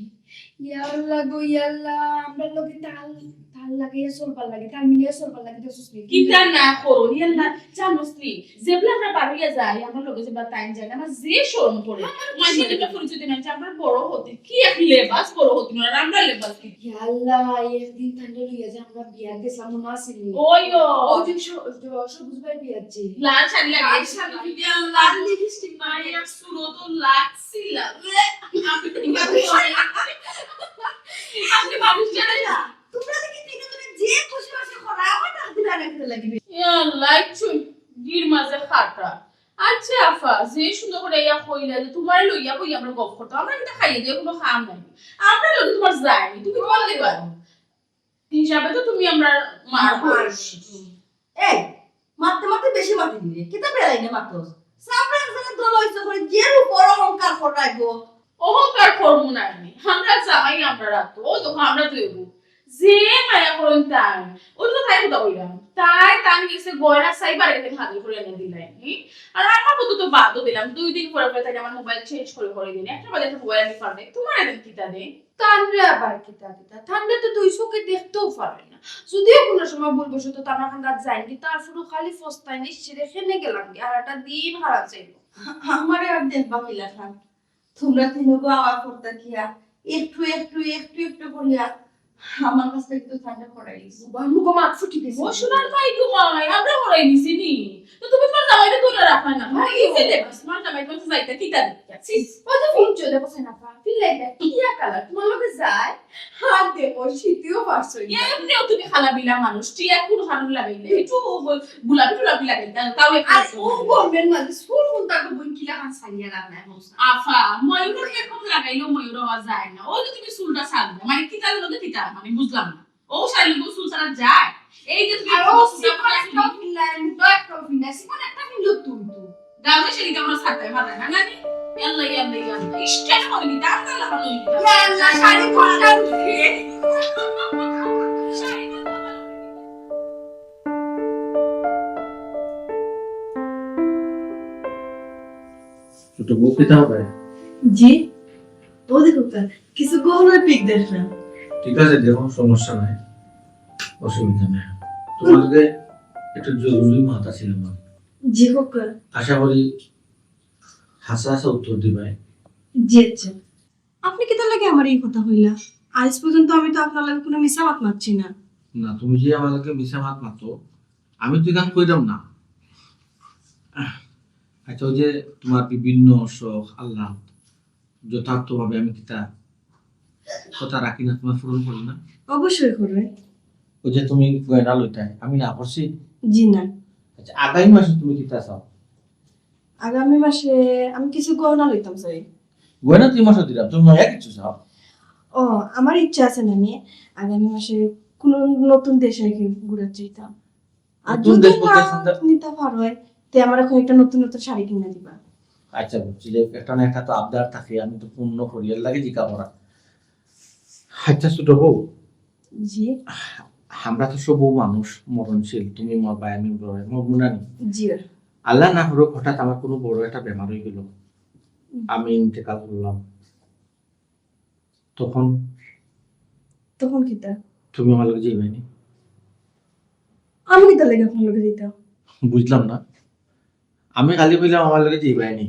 ইয়াল্লা গো ইয়াল্লা আমরা লগে তাল তাল লাগাইয়া চলবার লাগে, তাল মিলিয়ে চলবার লাগে দেখছস তুই। কিতা না করো ইয়াল্লা জানোস নি যেবলা আমরা বাড়িয়া যাই আমরা লগে যে বা টাইম যায় না আমার যে শরম করে মানে যেটা পরিচয় দিন আছে আমরা বড় হতে কি এক লেবাস বড় হতে না আমরা লেবাস কি ইয়াল্লা একদিন তান্ডে লইয়া যে আমরা বিয়া গেছিলাম মনে আছে নি? ওইও ওই যে সবুজ ভাই বিয়া যে লাল শাড়ি লাল লাগে শাড়ি। ইয়াল্লা লিপস্টিক মাইয়া সুরত লাগছিল আপনি মানুষ জানেন না তোমরা দেখি তিনজনে যে খুশি খুশি করা আমার না দিলা রাখতে লাগবে। ইয়াল্লা চুই গির মাঝে খাটা। আচ্ছা আফা যে সুন্দর করে ইয়া কইলা যে তোমার লইয়া কই আমরা গপ করতাম আমরা এটা খাইয়ে দিয়ে কোনো খাম নাই আমরা লগে তোমার যাইনি তুমি বললে পারো হিসাবে তো তুমি আমরা মার এই মারতে মারতে বেশি মারতে দিলে কিতা বেলাই না মারতস সামনে একজনের দল হইছে করে যে উপর অহংকার করাইবো। অহংকার করবো না আমি আমরা জামাই আমরা রাখতো ও দেখো আমরা তো এবো যে মায়া করেন তাই ও তো তাই কথা বললাম তাই তাই গেছে গয়না সাইবার এতে হাতে করে এনে দিলেন আর আমার মতো তো বাদও দিলাম 2 দিন পরে তাই আমার মোবাইল চেঞ্জ করে দিন একটা বাদে একটা মোবাইল আমি পারবে তোমার এদের কিটা দে তান্ডে আবার কিতা কিতা ঠান্ডা তো দুই চোখে দেখতেও পারে না, যদিও কোনো সময় বলবো তো আমরা খান রাত যাইনি তারপরে খালি ফস্তায় নিশ্চিত খেনে গেলাম আর একটা দিন খারাপ যাইব। আমারে আর দেখবা কিলা খান তোমরা তিনগো আওয়াজ করতে কিয়া একটু একটু একটু একটু করিয়া আমার কাছ থেকে তো ঠান্ডা করাই দিছি মুখো মাত ফুটি গেছে ও সোনার ভাই ঘুমাই আমরা হরাই নিছি নি তো তুমি তোমার জামাইরে ধরে রাখা না ভাই এসে দে বাস তোমার জামাই তো যাইতে কিতা দিচ্ছিস ও তো ফোন চলে বসে না পা ফিল লাইক ইয়া কালার তোমার লগে যায় হাত দেবো শীতেও পারছো এমনিও তুমি খালা বিলা মানুষ টিয়া কোন হারুন লাগাইলে একটু গুলাবি টুলাবি লাগাইতে তাও আর একটু ও গভর্নমেন্ট মানে স্কুল কোন তাকে বই কিলা কান সারিয়া রাখনা আফা ময়ূর এরকম লাগাইলেও ময়ূর আওয়াজ যায় না ওই যে তুমি চুলটা ছাড়বে মানে কিতার লগে কিতা মানে বুঝলাম না ও শাড়িগুলো চুল ছাড়া যায় এই যে তুমি আর ও সিকন একটা ফিল্লাই মুটো একটা ফিল্লাই সিকন একটা ফিল্লো তুলতু গাউনে শাড়িটা আমরা ছাড়তে পারে না জানি আল্লাহ আল্লাহ আল্লাহ ইস্টেন করে নি দাঁড়া লাগানো ইয়া আল্লাহ শাড়ি কোনটা উঠে ছোট বউ খেতে হবে জি ও দেখো কিছু গহনার পিক দেখলাম ঠিক আছে দেখো সমস্যা নাই অসুবিধা নেই তোমাকে একটু জরুরি মাথা ছিল আমার জি হোক আশা করি হাসা হাসা উত্তর দিবাই জি আচ্ছা আপনি কি তার লাগে আমার এই কথা হইলা আজ পর্যন্ত আমি তো আপনার লাগে কোনো মিছা মাত মারছি না না তুমি যে আমাকে মিশা মাত মাতো আমি তো গান কইরাম না আচ্ছা ওই যে তোমার বিভিন্ন শখ আল্লাহ যথার্থভাবে আমি কিতা কথা রাখি না তোমার পূরণ করি না অবশ্যই করবে ওই যে তুমি গয়না লইতাই আমি না করছি জি না আচ্ছা আগামী মাসে তুমি কিতা চাও আগামী মাসে আমি কিছু গহনা লইতাম চাই গয়না 3 মাসে দিলাম তুমি নয়া কিছু চাও ও আমার ইচ্ছা আছে না আমি আগামী মাসে কোন নতুন দেশে ঘুরে যেতাম আর নতুন যদি দেশ না বলতে নিতে পারো তে আমার এখন একটা নতুন নতুন শাড়ি কিনে দিবা আচ্ছা বুঝছি যে একটা না একটা তো আবদার থাকে আমি তো পূর্ণ করিয়ার লাগে জিকা পড়া আচ্ছা ছোট বউ জি আমরা তো সব মানুষ মরণশীল তুমি মরবা আমি মরবো না নি? জি আল্লাহ না হোক হঠাৎ আমার কোনো বড় একটা বেমার হয়ে গেল আমি ইন্তেকাল করলাম তখন তখন কিতা তুমি আমার লোক যাইবানি আমি কিতা লাগে আপনার লোকে দিতাম বুঝলাম না আমি খালি কইলাম আমার লোকে যাইবানি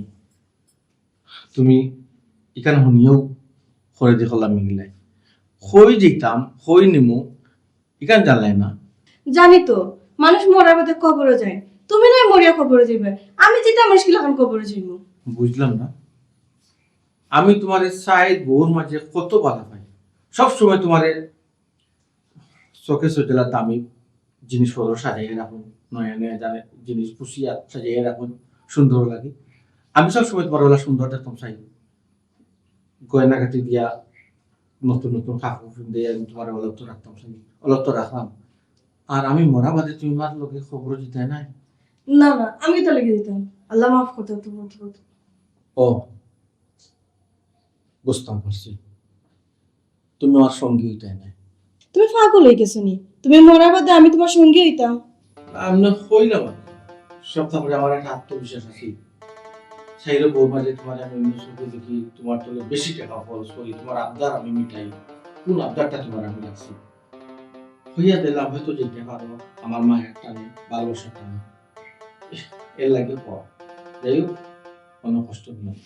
তুমি এখানে শুনিও করে দেখলাম মিলাই হই যেতাম হই নিমু এখানে জানলাই না জানি তো মানুষ মরার বাদে কবরে যায় তুমি নয় মরিয়া কবরে যাবে আমি যেটা মুশকিল এখন কবরে যাইব বুঝলাম না আমি তোমার সাইড বউর মাঝে কত বাধা পাই সব সময় তোমার চোখে সজলা দামি জিনিসপত্র সাজাইয়ে রাখুন নয়া নয়া জানে জিনিস পুষিয়া সাজাইয়ে রাখুন সুন্দর লাগে আমি সব সময় তোমার বেলা সুন্দর দেখতাম চাই গয়নাঘাটি দিয়া নতুন নতুন কাপড় দিয়ে আমি তোমার অলপ তো রাখতাম চাই অলপ তো রাখলাম আর আমি মরা বাদে তুমি মার লোকে খবর দিতে নাই না না আমি কিতা লেগে দিতাম আল্লাহ মাফ করতে তো বলতে বলতে ও বুঝতাম পারছি তুমি আমার সঙ্গী হইতে নাই তুমি পাগল হয়ে গেছো নি তুমি মরার বাদে আমি তোমার সঙ্গী হইতাম আমি হইলাম সব তারপরে আমার একটা আত্মবিশ্বাস আছে সেই বউ মাঝে তোমার আমি অন্য চোখে দেখি তোমার তো বেশি টাকা খরচ করি তোমার আবদার আমি মিটাই কোন আবদারটা তোমার আমি রাখছি হইয়া দিলাম হয়তো যেতে পারো আমার মায়ের টানে ভালোবাসার টানে এর লাগে পর যাই হোক কোনো কষ্ট নেই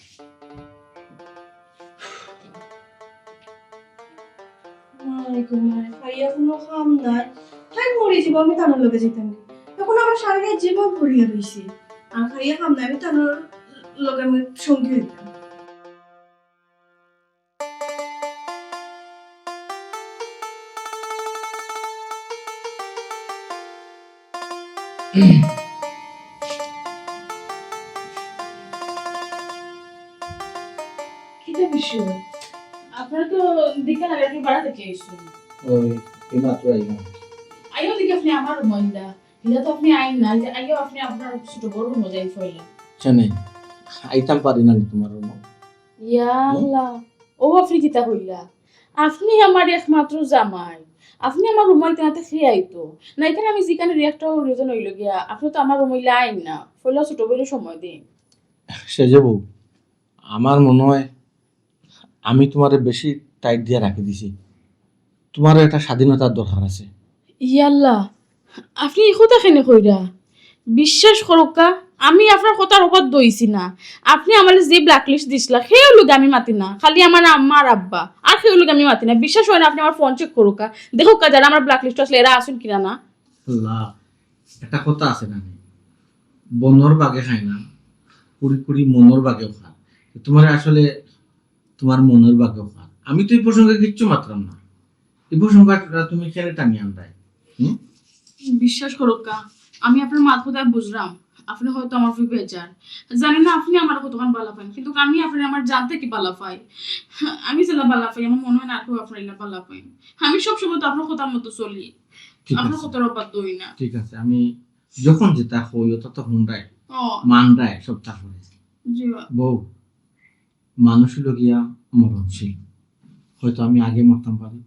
খাইয়া কোনো কাম নাই তাই মরে যাব আমি তানোর লগে যেতাম তখন আমার সারা গায়ে জীবন পড়িয়া রয়েছে আর খাইয়া কাম নাই আমি তানোর লগে আমি সঙ্গী হইতাম কিটা বিষয় আপনারা তো দেখে না আপনি বাড়া থেকে এসেছেন ওই এইমাত্র আইলাম আইও দেখে আপনি আমার মহিলা এটা তো আপনি আইন না যে আইও আপনি আপনার ছোট বড় মজাই ফেলেন জানি আইতাম পারি না তোমার রুম ইয়া আল্লাহ ও আপনি কিতা কইলা আপনি আমার একমাত্র জামাই আপনি আমার রুমাই তাতে খেয়ে আইতো না এখানে আমি যেখানে রিয়াক্ট রিজন হইল গিয়া আপনি তো আমার রুমাইলে আইন না ফলে ছোট বড় সময় দিন সে যাব আমার মনে হয় আমি তোমারে বেশি টাইট দিয়ে রাখি দিছি তোমার একটা স্বাধীনতার দরকার আছে ইয়াল্লাহ আপনি এই কথা কেন কইরা বিশ্বাস করকা আমি আপনার কথার ওপর দইছি না। আপনি আমার যে ব্ল্যাক লিস্ট দিছিলা সেই লোক আমি মাতি না, খালি আমার আম্মা আর আব্বা আর সেই লোক আমি মাতি না। বিশ্বাস হয় না, আপনি আমার ফোন চেক করুকা, দেখো যারা আমার ব্ল্যাক লিস্ট আসলে এরা আসুন কিনা না। আল্লাহ, একটা কথা আছে না, বনর বাগে খায় না, কুড়ি কুড়ি মনের বাগেও খায়। তোমার আসলে তোমার মনের বাগেও খায়। আমি তো এই প্রসঙ্গে কিচ্ছু মাত্রাম না। এই প্রসঙ্গটা তুমি কেন টানিয়ে আনতাই? বিশ্বাস করুকা, আমি আপনার মাথা কোথায় বুঝলাম, আপনি হয়তো আমার উপর বেজার। জানি না আপনি আমার কতক্ষণ বালা পান, কিন্তু আমি আপনি আমার জানতে কি বালা পাই। আমি যেটা বালা পাই আমার মনে হয় না কেউ আপনার এলা বালা পাই। আমি সবসময় তো আপনার কথার মতো চলি, ঠিক আপনার আছে, কথার অবাধ্য হই না। ঠিক আছে। আমি যখন যেটা হই ওটা তো হুন্ডাই ও মানডায় সব তারপরে জি বউ, মানুষ হলো গিয়া মরণশীল। হয়তো আমি আগে মরতাম পারি,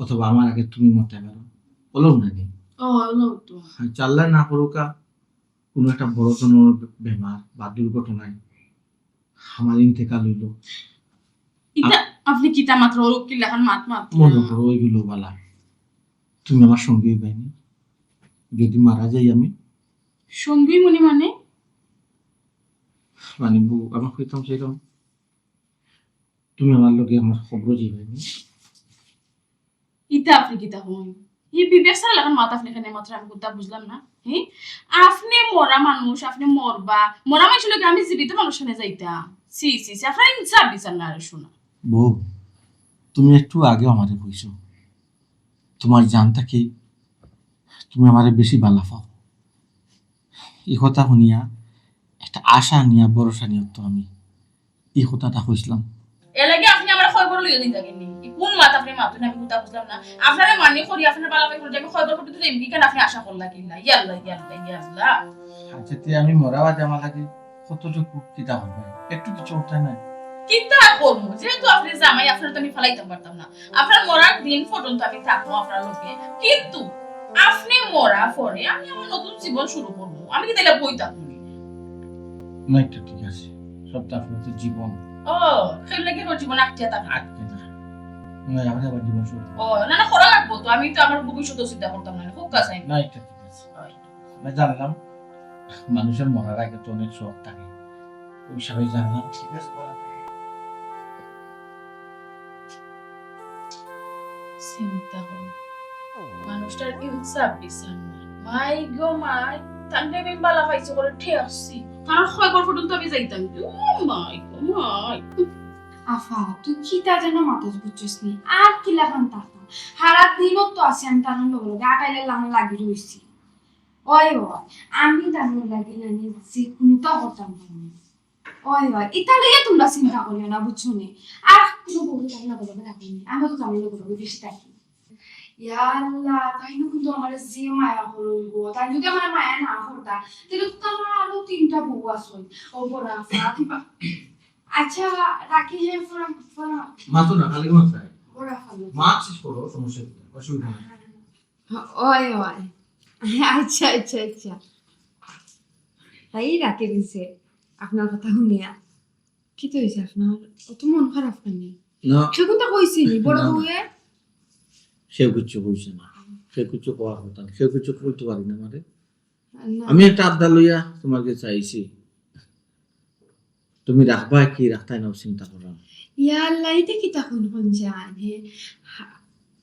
অথবা আমার আগে তুমি মরতে পারো, বলো না নি। ও হলো তো। চাল্লাই না করুকা কোনো একটা বড় ধরনের বেমার বা দুর্ঘটনায় আমার ইন্তেকাল হইলো, ইতা আপনি কিতা মাত্র ওর কি লেখান মাত মাত মনে করো ওইগুলো বালা তুমি আমার সঙ্গী পাইনি। যদি মারা যাই আমি, সঙ্গী মনি মানে মানে বউ আমার কইতাম সেরকম, তুমি আমার লোকে আমার খবর যাইবানি। ইতা আপনি কিতা হন এই বিবেক সারা লেখান মাত আপনি এখানে মাত্র আমি কথা বুঝলাম না। হ্যাঁ, আপনি মরা মানুষ, আপনি মরবা, মরা মানুষ লোক আমি জীবিত মানুষ এনে যাইতাম। সি সি সি আপনার ইনসাফ বিচার না রে শোনা। বউ, তুমি একটু আগে আমারে কইছো তোমার জানতা কি তুমি আমারে বেশি বালা পাও। এই কথা শুনিয়া একটা আশা নিয়া ভরসা নিয়া তো আমি এই কথাটা কইছিলাম। এর লাগে আপনি আমার খবর লইয়া দিন থাকেননি, কোন মাত আপনি মাতুন আমি কথা বুঝলাম না। আপনারে মানি করি আপনার বালা পাই করে আমি খবর করতে দিলে এমনি কেন আপনি আশা করলা কিনা? ইয়াল্লা ইয়াল্লা ইয়াল্লা আচ্ছা তে আমি মরাবা জামা লাগে কতটুকু কিতা হবে, একটু কিছু উঠতে নাই। কিতা করবো, যেহেতু আপনি জামাই আপনার তো আমি ফেলাইতে পারতাম না। আপনার মরার দিন পর্যন্ত আমি থাকবো আপনার লোকে, কিন্তু আপনি মরা পরে আমি আমার নতুন জীবন শুরু করবো। আমি কি তাহলে বই থাকবো না একটা ঠিক আছে, সবটা আপনার তো জীবন ও সেই লাগে ওর জীবন আটকে থাকবে। আটকে না, না আমাদের আবার জীবন শুরু ও না না করা লাগবো তো, আমি তো আমার ভবিষ্যৎ চিন্তা করতাম না, খুব কাছে না একটা ঠিক আছে। আমি জানলাম মানুষের মরার আগে তো অনেক শখ থাকে, ওই হিসাবে জানলাম ঠিক আছে। চিন্তা করো মানুষটার ইনসাফ বিচার না। মাই গো মাই, তান্ডে আমি বালা পাইছে করে ঠে আসছি, তার খবর পর্যন্ত আমি যাইতাম। ও মাই গো মাই। আফা তুই কিতা যেন মাথাজ বুঝছিস নি, আর কি লাগান তাতা সারা দিনও তো আছি আমি তার লগে আটাইলে লাগান লাগি রইছি। ওই ওই আমি তার লাগি না যে কোনটা হতাম না। ওই ওই এটা লইয়া তোমরা চিন্তা করিও না বুঝছো নি, আর কোনো বউ তাই না বলবে থাকি আমি তো তার লগে বেশি থাকি। ইয়া আল্লাহ, তাই না কিন্তু আমার যে মায়া হরইব, তাই যদি আমার মায়া না হরতা তাহলে তো আমার আরো 3টা বউ আছে। ও বড় আফা কিবা আচ্ছা রাখি হে ফরাম ফরাম মাতো না খালি মাছ খায়, বড় ফালো মাছ শেষ করো, সমস্যা নেই, অসুবিধা নেই। ওই ওই আচ্ছা আচ্ছা আচ্ছা তাই রাখে দিছে আপনার কথা শুনিয়া। কি তো হয়েছে আপনার, অত মন খারাপ কেন? না সেগুন তো কইছিলি বড় না, না। বউয়ে সে কিছু কইছে না, সে কিছু কোয়া কথা না, সে কিছু কইতে পারি না মানে। না আমি একটা আবদার লইয়া তোমাকে চাইছি, তুমি রাখবা কি রাখতাই না চিন্তা করা। ইয়া আল্লাহ এটা কি তখন কোন জান হে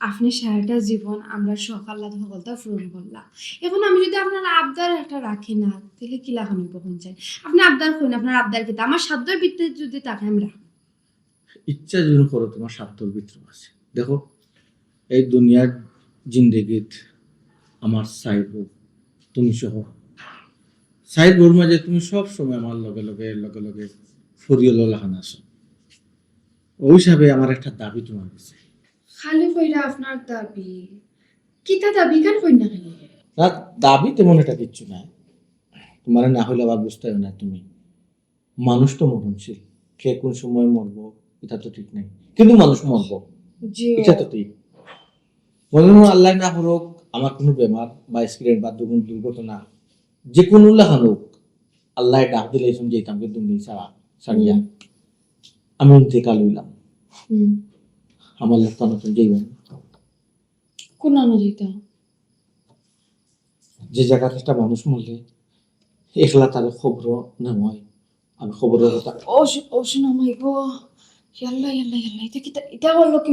আপনি সারাটা জীবন আমরা সকাল সকলটা পূরণ করলাম, এখন আমি যদি আপনার আবদার একটা রাখি না তাহলে কি লাগানো কখন চাই? আপনি আবদার করেন, আপনার আবদার কি আমার সাধ্যের ভিত্তিতে যদি তাকে আমি রাখবো। ইচ্ছা যদি করো তোমার স্বার্থর ভিতরে আছে। দেখো এই দুনিয়ার জিন্দেগিত আমার সাইড তুমি সহ সাইড বোর মাঝে তুমি সব সময় আমার লগে লগে লগে লগে ফরিয়ল লাগান আসো, ওই হিসাবে আমার একটা দাবি তোমার কাছে। খালি কইরা আপনার দাবি কিতা দাবি কেন কই না খালি? না দাবি তেমন এটা কিচ্ছু নাই, তোমার না হলে আবার বুঝতে হবে না। তুমি মানুষ তো মরণশীল, কে কোন সময় মরবো এটা তো ঠিক নেই, কিন্তু মানুষ মরবো জি এটা তো ঠিক। মনে হয় আল্লাহ না হোক আমার কোনো বেমার বা অ্যাক্সিডেন্ট বা দুর্ঘটনা যে কোনো লাগান হোক, আল্লাহ ডাক দিলে যেতাম কিন্তু সারিয়া আমি ইন্তেকাল হইলাম, আমার লোকটা নতুন যাইবেন কোন আনো দিতা যে জায়গাটা একটা মানুষ মরলে একলা তার খবর নেওয়াই আমি খবরের কথা ও শোনা মাই গো ইয়াল্লা ইয়াল্লা ইয়াল্লা এটা হলো কি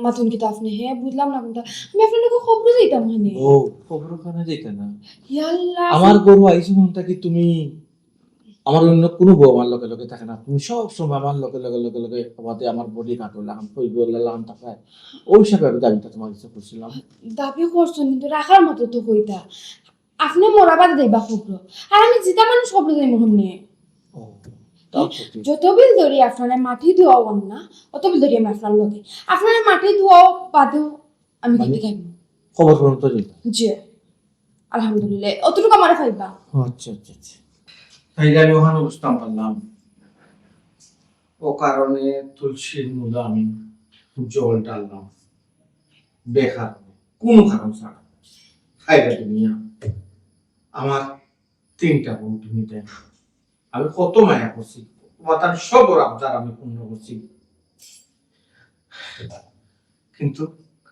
মাতুন কিতা আপনি হ্যাঁ বুঝলাম না কোনটা আমি আপনাকে খবর দিতাম মানে ও খবর ওখানে যেতে না ইয়াল্লা আমার গরু আইসি মনটা কি তুমি আমার অন্য কোনো বউ আমার লগে লগে থাকে না তুমি সব সময় আমার লগে লগে লগে লগে আমাদের আমার বডি কাটো লাগাম কই লাগাম তাকায় ওই হিসাবে আমি দাবিটা তোমার ইচ্ছা করছিলাম দাবি করছেন কিন্তু রাখার মতো তো কইতা আপনি মরাবাদ দেবা খবর আর আমি জিতা মানুষ খবর দেই মহনে ও তাও তো ঠিক। যত বিল ধরি আপনার মাটি ধোয়াও না অত বিল ধরি আমি আপনার লগে আপনার মাটি ধোয়াও বাদেও আমি মানে? খেতে খাইব খবর করুন তো যেটা জি আলহামদুলিল্লাহ অতটুকু আমার খাইবা আচ্ছা আচ্ছা আচ্ছা তাইলে আমি ওখানে বুঝতাম পারলাম ও কারণে তুলসীর মূলে আমি জল ডাললাম বেকার কোনো কারণ ছাড়া খাইবা তুমি আমার 3টা বোন তুমি দেন আমি কত মায়া করছি তার সব ওর আবদার আমি পূর্ণ করছি কিন্তু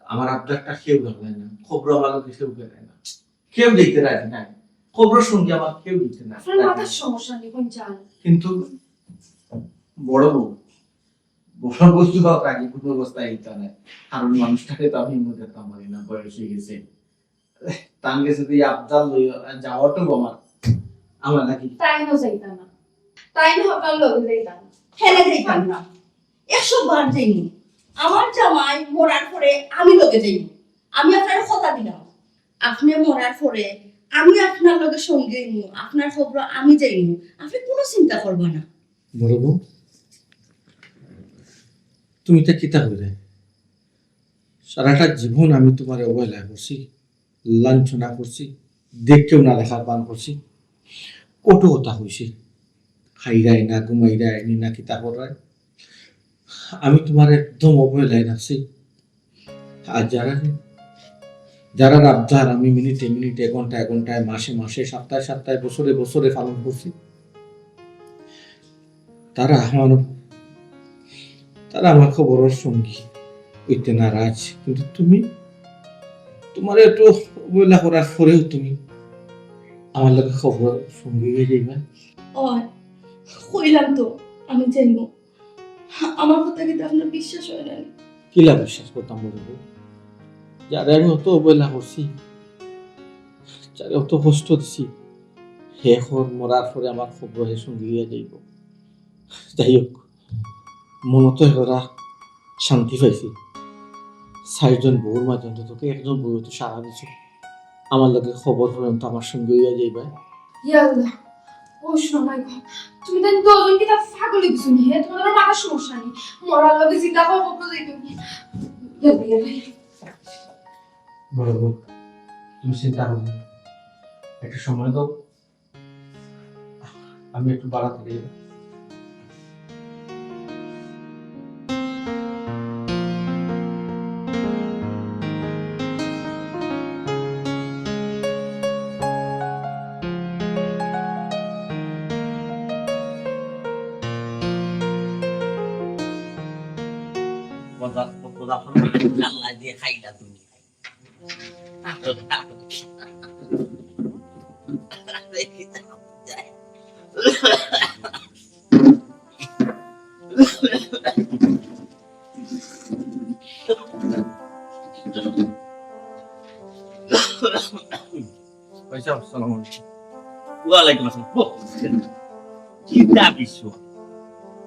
আমার আবদারটা কেউ ধরলেন না খবর আমার লোকে কেউ গেলেন না কেউ দিতে রাজি নাই খবর সঙ্গে আমার কেউ দিতে না আপনার মাথার সমস্যা নেই কোন চাল কিন্তু বড় বউ বড় বস্তু হওয়ার আগে কোনো অবস্থায় এইটা নেই কারণ মানুষটাকে তো আমি মনে করতাম পারি না বয়স হয়ে গেছে তার কাছে তুই আবদার যাওয়াটাও আমার নাকি তাই না যাইতা না তাই না আপনার লগে যাইতা না হেলে যাইতাম না 100 বার যাইনি আমার জামাই মরার পরে আমি লগে যাইনি আমি আপনার কথা দিলাম আপনি মরার পরে আমি আপনার লগে সঙ্গে আইমু আপনার খবর আমি যাইমু আপনি কোনো চিন্তা করবা না বড় বউ তুমি তো কিতা করে সারাটা জীবন আমি তোমার অবহেলা করছি লাঞ্ছনা করছি দেখকেও না দেখার পান করছি কত কথা হয়েছে খাইরাই না ঘুমাইরাই নি না কিতা করায় আমি তোমার একদম অবহেলায় রাখছি আর যারা আবদার আমি মিনিটে মিনিটে ঘন্টায় ঘন্টায় মাসে মাসে সপ্তাহে সপ্তাহে বছরে বছরে পালন করছি তারা আমার খবরের সঙ্গী হইতে নারাজ কিন্তু তুমি তোমার একটু অবহেলা করার পরেও তুমি আমার লোকের খবর সঙ্গী হয়ে যাইবা ও কইলাম তো আমি যাইমু আমার কথা কিন্তু আপনার বিশ্বাস হয় না কিলা বিশ্বাস করতাম বলবো যারা আমি অত অবহেলা করছি যারা অত কষ্ট দিছি হে হর মরার পরে আমার খবর হে সঙ্গী হয়ে যাইব যাই হোক মনত এরা শান্তি পাইছি 4জন বউর মাঝে তোকে একজন বউ তো সারা দিছো আমার লোকের খবর পর্যন্ত আমার সঙ্গে হইয়া যাইবা ইয়াল্লা ও শোনা মাই গো তুমি দেন দুজন কিতা পাগল হইছো নি হে তোমার মাথার সমস্যা নেই মরার লগে জিতা খবর যাইতো ইয়াল্লা ইয়াল্লা বড় বউ তুমি চিন্তা করো না একটু সময় দাও আমি একটু বাড়াতে গেলাম আল্লাহ দিয়ে খাইলা তুমি পয়সা আসসালামু আলাইকুম ওয়ালাইকুম আসসালাম চিন্তা বিশ্ব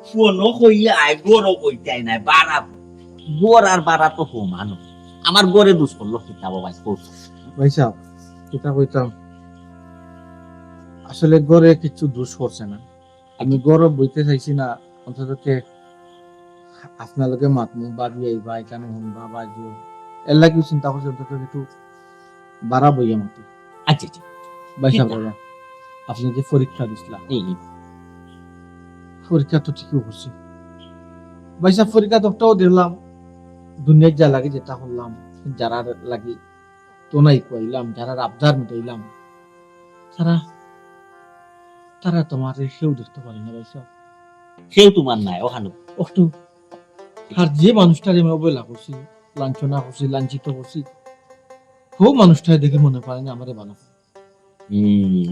ফোনও কইয়া আয় গরও কইতাই নাই বাড়া গর আর বাড়া তো সমানো আমার গড়ে দুষ করলো কিতাব ভাই করছে পয়সা কিতা কইতাম আসলে গড়ে কিছু দোষ করছে না আমি গড় বইতে চাইছি না অন্তত আপনার লগে মাতমু বাড়ি আইবা এখানে শুনবা বাজিও এর লাগে চিন্তা করছি অন্তত একটু বাড়া বইয়া মতো আচ্ছা আচ্ছা পয়সা বাবা আপনি যে পরীক্ষা দিছিলাম এই পরীক্ষা তো ঠিকই করছি পয়সা পরীক্ষা তোটাও দিলাম দুনিয়ার যা লাগে যেটা করলাম যারা লাগি তো নাই কইলাম যারা আবদার মিটাইলাম তারা তোমার কেউ দেখতে পারে না পয়সা কেউ তোমার নাই ওখানে একটু আর যে মানুষটার আমি অবহেলা করছি লাঞ্ছনা করছি লাঞ্ছিত করছি খুব মানুষটা দেখে মনে পারে না আমারে ভালো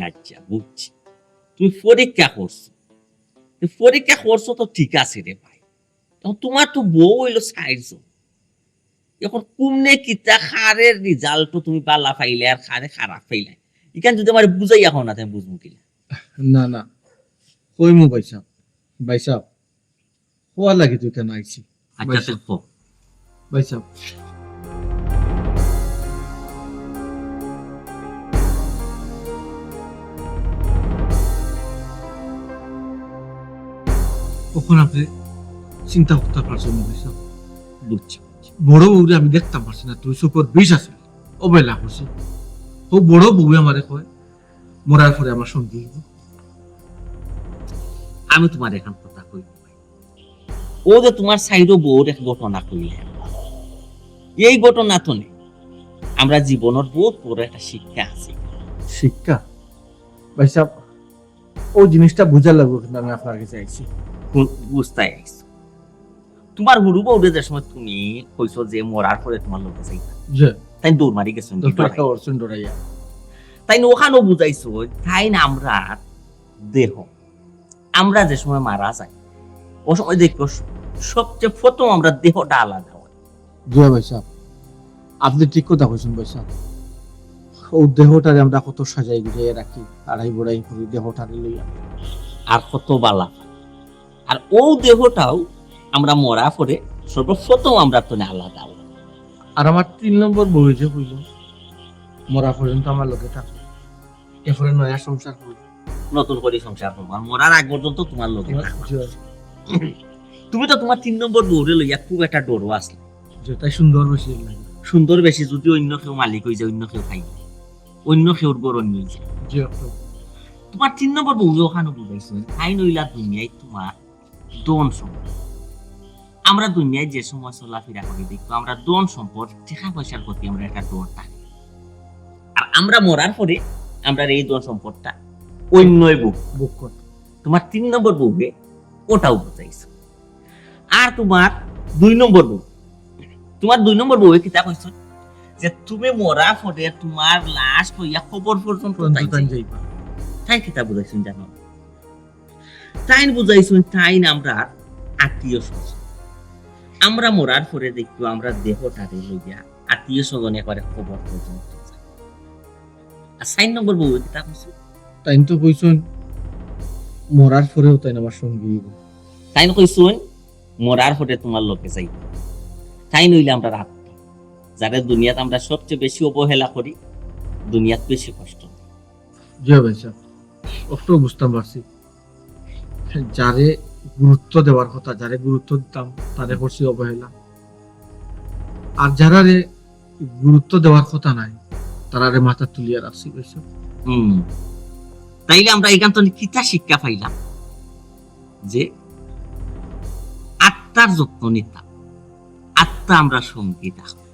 আচ্ছা বুঝছি তুমি পরীক্ষা করছো, পরীক্ষা করছো তো ঠিক আছে রে ভাই, এখন তোমার তো বউ হইলো 60 জন, এখন কুমনে কিতা খারের রেজাল্ট তুমি বালা পাইলে আর খারে খারাপ পাইলে, এখান যদি আমার বুঝাই এখন না তুমি বুঝবো কিনা। না না কই মু বাইসাব হওয়ার লাগে তুই কেন আইছি আচ্ছা দেখো বাইসাব কখন আপনি চিন্তা করতে পারছেন না বাইসাব? বুঝছি, বড় বউরে আমি দেখতাম পারছি না, তুই চোখর বিষ আছে অবহেলা করছি। ও বড় বউ আমারে কয় মরার পরে আমার সঙ্গী হইব। আমি তোমার এখন কথা কই, ও যে তোমার সাইডও বউর এক ঘটনা কইলে, এই ঘটনা তো নেই, আমরা জীবনের বহুত বড় একটা শিক্ষা আছে। শিক্ষা বাইসাব ও জিনিসটা বুঝা লাগবে, কিন্তু আমি আপনার কাছে আইছি। বুঝতে আইছো তোমার হুরু বউরে যে সময় তুমি কইছো যে মরার পরে তোমার লোকে যাইবা, যে তাই দৌড় মারি গেছো, দরকার অর্চন ডরাইয়া তাই ওখানেও বুঝাইছো তাই না আমরা দেহ, আমরা যে সময় মারা যাই ও সময় দেখো সবচেয়ে প্রথম আমরা দেহটা আলাদা হয়। জয় বাইসাব আপনি ঠিক কথা কইছেন বাইসাব। ও দেহটারে আমরা কত সাজাই গুজাই রাখি, আড়াই বড়াই করি দেহটারে লইয়া। আর কত বালা, আর ও দেহটাও আমরা মরা পরে সর্বপ্রথম আমরা তো আলাদা হই। আর আমার 3 নম্বর বউ যে কইল মরা পর্যন্ত আমার লোকে থাকবে, এরপরে নয়া সংসার করব, নতুন করে সংসার করবো, আর মরার আগ পর্যন্ত তোমার লোকে থাকবো। জয় তুমি তো তোমার 3 নম্বর বউরে লইয়া খুব একটা ডরও আসলে, জয় তাই সুন্দর বেশি লাগে। সুন্দর বেশি যদি অন্য কেউ মালিক হয়ে যায়, অন্য কেউ খাই অন্য কেউর গর অন্য হয়ে যায়। জয় তোমার 3 নম্বর বউ ওখানে বুঝাইছো তাই নইলা দুনিয়ায় তোমার দন সম্পদ, আমরা দুনিয়ায় যে সময় চলাফেরা করি দেখবো আমরা দন সম্পদ টাকা পয়সার প্রতি আমরা একটা ডর থাকি, আর আমরা মরার পরে আমরা এই দন সম্পদটা অন্যই বুক। বুক কর তোমার 3 নম্বর বউকে ওটাও বুঝাইছো। আর তোমার 2 নম্বর বউ, তোমার 2 নম্বর বউকে কিতা কইছো যে তুমি মরা পরে তোমার লাশ লইয়া খবর পর্যন্ত তাই যাইবা। তাই কিতা বুঝাইছো জানো, তাই বুঝাইছো তাই আমরা আত্মীয় স্বজন, আমরা মরার পরে দেখবো আমরা দেহটারে লইয়া আত্মীয় স্বজন একবারে খবর পর্যন্ত যায়। আর 4 নম্বর বউ কিতা কইছো, তাই তো কইছেন মরার পরেও তাই আমার সঙ্গী হইব। তাই কইছো মরার পরে তোমার লোকে যাই, তাই নইলে আমরা রাত যারা দুনিয়াতে আমরা সবচেয়ে বেশি অবহেলা করি, দুনিয়াত বেশি কষ্ট। জয় বাইসাব অটো বুঝতাম পারছি, যারে গুরুত্ব দেওয়ার কথা, যারে গুরুত্ব দিতাম তারে করছি অবহেলা, আর যারা রে গুরুত্ব দেওয়ার কথা নাই তারারে মাথা তুলিয়া রাখছি বাইসাব। তাইলে আমরা এখান থেকে কিতা শিক্ষা পাইলাম যে আত্মার যত্ন নিতাম, আত্মা আমরা সঙ্গী থাকবো।